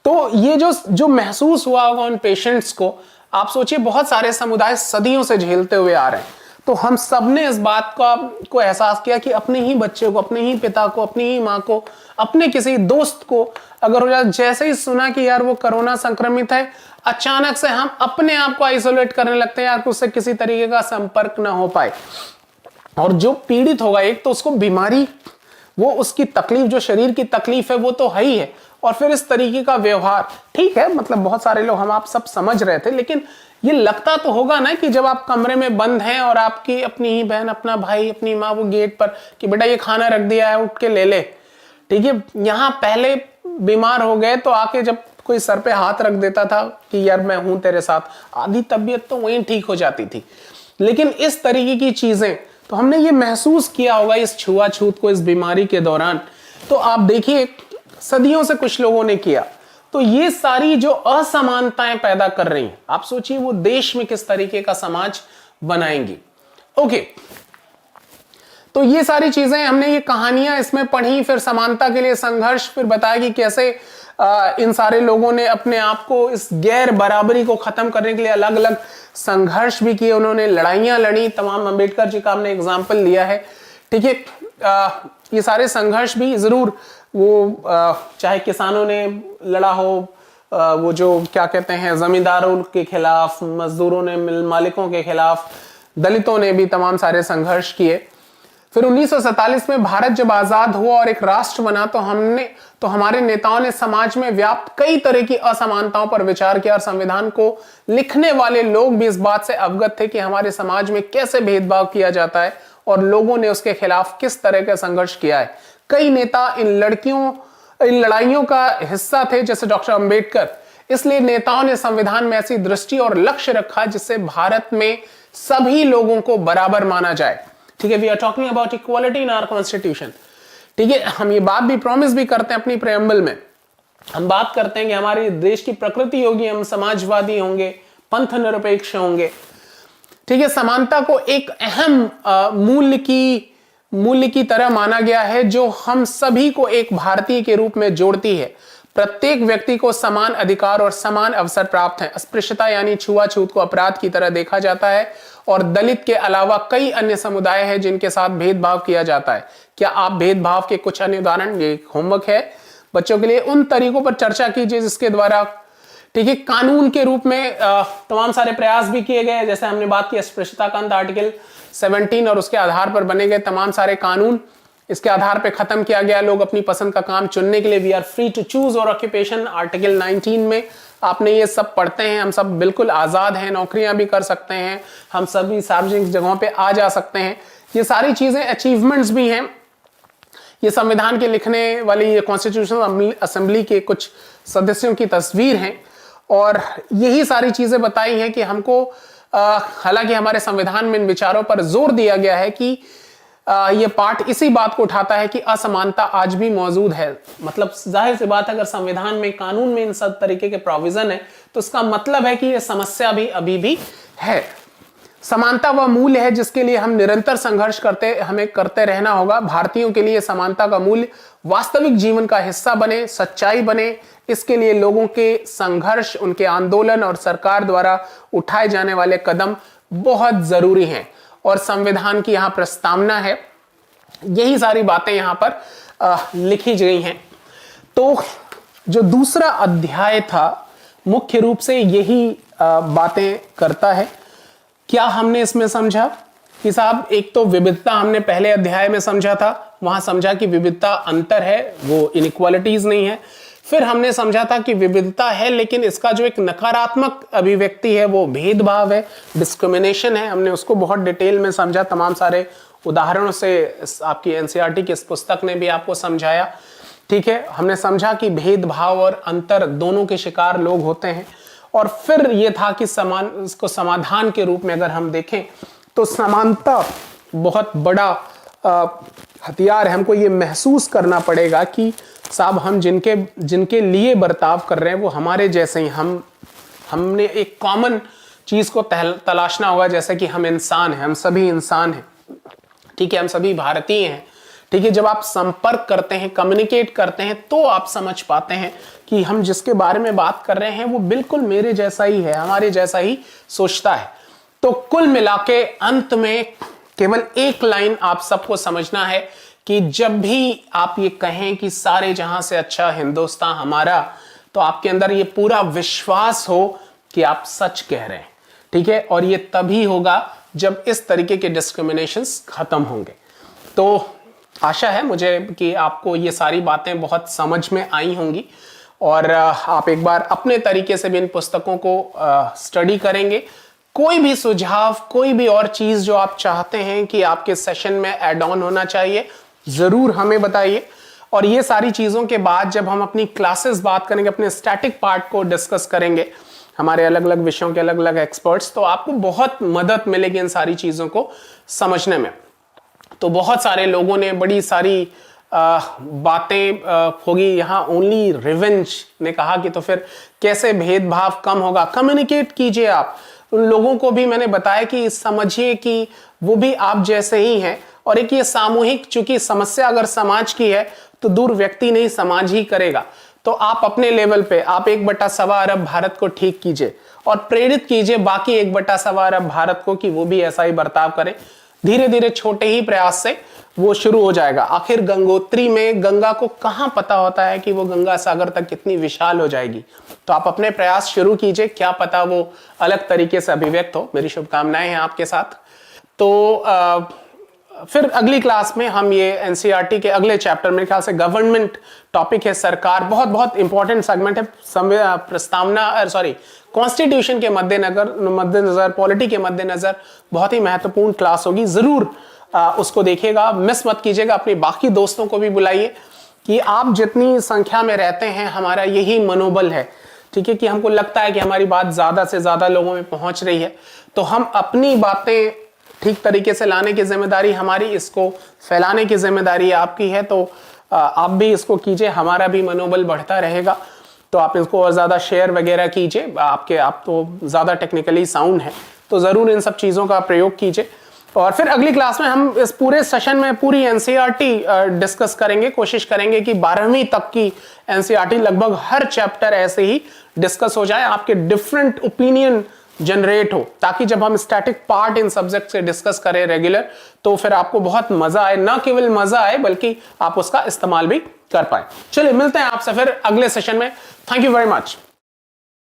तो ये जो महसूस हुआ होगा उन पेशेंट्स को, आप सोचिए बहुत सारे समुदाय सदियों से झेलते हुए आ रहे हैं। तो हम सब ने इस बात को एहसास किया कि अपने ही बच्चे को, अपने ही पिता को, अपनी ही माँ को, अपने किसी दोस्त को अगर हो जाए, जैसे ही सुना कि यार वो कोरोना संक्रमित है, अचानक से हम अपने आप को आइसोलेट करने लगते हैं यार, उससे किसी तरीके का संपर्क ना हो पाए। और जो पीड़ित होगा, एक तो उसको बीमारी, वो उसकी तकलीफ, जो शरीर की तकलीफ है वो तो है ही है, और फिर इस तरीके का व्यवहार, ठीक है, मतलब बहुत सारे लोग, हम आप सब समझ रहे थे, लेकिन ये लगता तो होगा ना कि जब आप कमरे में बंद हैं और आपकी अपनी ही बहन, अपना भाई, अपनी माँ वो गेट पर कि बेटा ये खाना रख दिया है, उठ के ले ले, ठीक है। यहाँ पहले बीमार हो गए तो आके जब कोई सर पे हाथ रख देता था कि यार मैं हूं तेरे साथ, आधी तबीयत तो वहीं ठीक हो जाती थी। लेकिन इस तरीके की चीजें तो हमने ये महसूस किया होगा इस छुआछूत को, इस बीमारी के दौरान। तो आप देखिए सदियों से कुछ लोगों ने किया, तो ये सारी जो असमानताएं पैदा कर रही हैं, आप सोचिए वो देश में किस तरीके का समाज बनाएंगी। ओके, तो ये सारी चीजें हमने, ये कहानियां इसमें पढ़ी, फिर समानता के लिए संघर्ष, फिर बताया कि कैसे इन सारे लोगों ने अपने आप को, इस गैर बराबरी को खत्म करने के लिए अलग अलग संघर्ष भी किए, उन्होंने लड़ाइयां लड़ी। तमाम अम्बेडकर जी का हमने एग्जाम्पल लिया है, ठीक है। ये सारे संघर्ष भी जरूर वो चाहे किसानों ने लड़ा हो, वो जो क्या कहते हैं जमींदारों के खिलाफ, मजदूरों ने मिल मालिकों के खिलाफ, दलितों ने भी तमाम सारे संघर्ष किए। फिर 1947 में भारत जब आजाद हुआ और एक राष्ट्र बना तो हमारे नेताओं ने समाज में व्याप्त कई तरह की असमानताओं पर विचार किया, और संविधान को लिखने वाले लोग भी इस बात से अवगत थे कि हमारे समाज में कैसे भेदभाव किया जाता है और लोगों ने उसके खिलाफ किस तरह का संघर्ष किया है। कई नेता इन लड़ाइयों का हिस्सा थे, जैसे डॉक्टर अंबेडकर। इसलिए नेताओं ने संविधान में ऐसी दृष्टि और लक्ष्य रखा जिससे भारत में सभी लोगों को बराबर माना जाए, ठीक है। We are talking about equality in our constitution, ठीक है। हम ये बात भी प्रॉमिस भी करते हैं अपनी प्रेम्बल में, हम बात करते हैं कि हमारे देश की प्रकृति होगी, हम समाजवादी होंगे, पंथ निरपेक्ष होंगे, ठीक है। समानता को एक अहम मूल्य की तरह माना गया है जो हम सभी को एक भारतीय के रूप में जोड़ती है। प्रत्येक व्यक्ति को समान अधिकार और समान अवसर प्राप्त है। अस्पृश्यता यानी छुआछूत को अपराध की तरह देखा जाता है, और दलित के अलावा कई अन्य समुदाय हैं जिनके साथ भेदभाव किया जाता है। क्या आप भेदभाव के कुछ अन्य उदाहरण, ये होमवर्क है बच्चों के लिए, उन तरीकों पर चर्चा कीजिए जिसके द्वारा, ठीक है, कानून के रूप में तमाम सारे प्रयास भी किए गए। जैसे हमने बात की अस्पृश्यता का अंत आर्टिकल 17 और उसके आधार पर बने गए तमाम सारे कानून, इसके आधार पर खत्म किया गया लोग अपनी पसंद का काम चुनने के लिए। We are free to choose our occupation, article 19 में आपने ये सब पढ़ते हैं। हम सब बिल्कुल आजाद हैं, नौकरियां भी कर सकते हैं, हम सभी सार्वजनिक जगहों पे आ जा सकते हैं। ये सारी चीजें अचीवमेंट्स भी हैं। ये संविधान के लिखने वाली ये कॉन्स्टिट्यूशनल असेंबली के कुछ सदस्यों की तस्वीर हैं, और यही सारी चीजें बताई हैं कि हमको, हालांकि हमारे संविधान में इन विचारों पर जोर दिया गया है कि ये पाठ इसी बात को उठाता है कि असमानता आज भी मौजूद है। मतलब जाहिर सी बात है, अगर संविधान में, कानून में इन सब तरीके के प्रोविजन है तो इसका मतलब है कि ये समस्या भी अभी भी है। समानता वह मूल्य है जिसके लिए हम निरंतर संघर्ष हमें करते रहना होगा। भारतीयों के लिए समानता का मूल्य वास्तविक जीवन का हिस्सा बने, सच्चाई बने, इसके लिए लोगों के संघर्ष, उनके आंदोलन और सरकार द्वारा उठाए जाने वाले कदम बहुत जरूरी हैं। और संविधान की यहाँ प्रस्तावना है, यही सारी बातें यहाँ पर लिखी गई हैं। तो जो दूसरा अध्याय था मुख्य रूप से यही बातें करता है। क्या हमने इसमें समझा कि साहब, एक तो विविधता हमने पहले अध्याय में समझा था, वहां समझा कि विविधता अंतर है, वो इनइक्वालिटीज नहीं है। फिर हमने समझा था कि विविधता है लेकिन इसका जो एक नकारात्मक अभिव्यक्ति है वो भेदभाव है, डिस्क्रिमिनेशन है। हमने उसको बहुत डिटेल में समझा, तमाम सारे उदाहरणों से आपकी एनसीईआरटी की इस पुस्तक ने भी आपको समझाया। ठीक है, हमने समझा कि भेदभाव और अंतर दोनों के शिकार लोग होते हैं। और फिर ये था कि इसको समाधान के रूप में अगर हम देखें तो समानता बहुत बड़ा हथियार है। हमको ये महसूस करना पड़ेगा कि साहब, हम जिनके लिए बर्ताव कर रहे हैं वो हमारे जैसे ही, हमने एक कॉमन चीज को तलाशना होगा, जैसे कि हम इंसान हैं, हम सभी इंसान हैं। ठीक है, हम सभी भारतीय हैं। ठीक है, जब आप संपर्क करते हैं, कम्युनिकेट करते हैं, तो आप समझ पाते हैं कि हम जिसके बारे में बात कर रहे हैं वो बिल्कुल मेरे जैसा ही है, हमारे जैसा ही सोचता है। तो कुल मिलाके अंत में केवल एक लाइन आप सबको समझना है कि जब भी आप ये कहें कि सारे जहां से अच्छा हिंदुस्तान हमारा, तो आपके अंदर ये पूरा विश्वास हो कि आप सच कह रहे हैं। ठीक है, और ये तभी होगा जब इस तरीके के डिस्क्रिमिनेशंस खत्म होंगे। तो आशा है मुझे कि आपको ये सारी बातें बहुत समझ में आई होंगी और आप एक बार अपने तरीके से भी इन पुस्तकों को स्टडी करेंगे। कोई भी सुझाव, कोई भी और चीज जो आप चाहते हैं कि आपके सेशन में ऐड ऑन होना चाहिए, जरूर हमें बताइए। और ये सारी चीजों के बाद जब हम अपनी क्लासेस बात करेंगे, अपने स्टैटिक पार्ट को डिस्कस करेंगे, हमारे अलग अलग विषयों के अलग अलग एक्सपर्ट्स, तो आपको बहुत मदद मिलेगी इन सारी चीजों को समझने में। तो बहुत सारे लोगों ने बड़ी सारी बातें होगी यहाँ। ओनली रिवेंज ने कहा कि तो फिर कैसे भेदभाव कम होगा? कम्युनिकेट कीजिए आप उन लोगों को भी। मैंने बताया कि समझिए कि वो भी आप जैसे ही हैं। और एक ये सामूहिक, चूंकि समस्या अगर समाज की है तो दूर व्यक्ति नहीं, समाज ही करेगा। तो आप अपने लेवल पे आप 1/1.25 अरब भारत को ठीक कीजिए और प्रेरित कीजिए बाकी 1/1.25 अरब भारत को कि वो भी ऐसा ही बर्ताव करें। धीरे धीरे छोटे ही प्रयास से वो शुरू हो जाएगा। आखिर गंगोत्री में गंगा को कहां पता होता है कि वो गंगा सागर तक कितनी विशाल हो जाएगी। तो आप अपने प्रयास शुरू कीजिए, क्या पता वो अलग तरीके से अभिव्यक्त हो। मेरी शुभकामनाएं हैं आपके साथ। तो फिर अगली क्लास में हम ये एनसीईआरटी के अगले चैप्टर, मेरे ख्याल से गवर्नमेंट टॉपिक है, सरकार, बहुत इंपॉर्टेंट सेगमेंट है। प्रस्तावना कॉन्स्टिट्यूशन के मद्देनजर, पॉलिटी के मद्देनजर बहुत ही महत्वपूर्ण क्लास होगी। जरूर उसको देखिएगा, मिस मत कीजिएगा। अपने बाकी दोस्तों को भी बुलाइए कि आप जितनी संख्या में रहते हैं, हमारा यही मनोबल है। ठीक है, कि हमको लगता है कि हमारी बात ज्यादा से ज्यादा लोगों में पहुंच रही है, तो हम अपनी बातें ठीक तरीके से लाने की जिम्मेदारी हमारी, इसको फैलाने की जिम्मेदारी आपकी है। तो आप भी इसको कीजिए, हमारा भी मनोबल बढ़ता रहेगा। तो आप इसको और ज्यादा शेयर वगैरह कीजिए। आप तो ज्यादा टेक्निकली साउंड है, तो जरूर इन सब चीजों का प्रयोग कीजिए। और फिर अगली क्लास में हम इस पूरे सेशन में पूरी एनसीईआरटी डिस्कस करेंगे। कोशिश करेंगे कि 12वीं तक की एनसीईआरटी लगभग हर चैप्टर ऐसे ही डिस्कस हो जाए, आपके डिफरेंट ओपिनियन जनरेट हो, ताकि जब हम स्टैटिक पार्ट इन सब्जेक्ट से डिस्कस करें रेगुलर, तो फिर आपको बहुत मजा आए। ना केवल मजा आए बल्कि आप उसका इस्तेमाल भी कर पाए। चलिए मिलते हैं आपसे फिर अगले सेशन में। Thank you very much.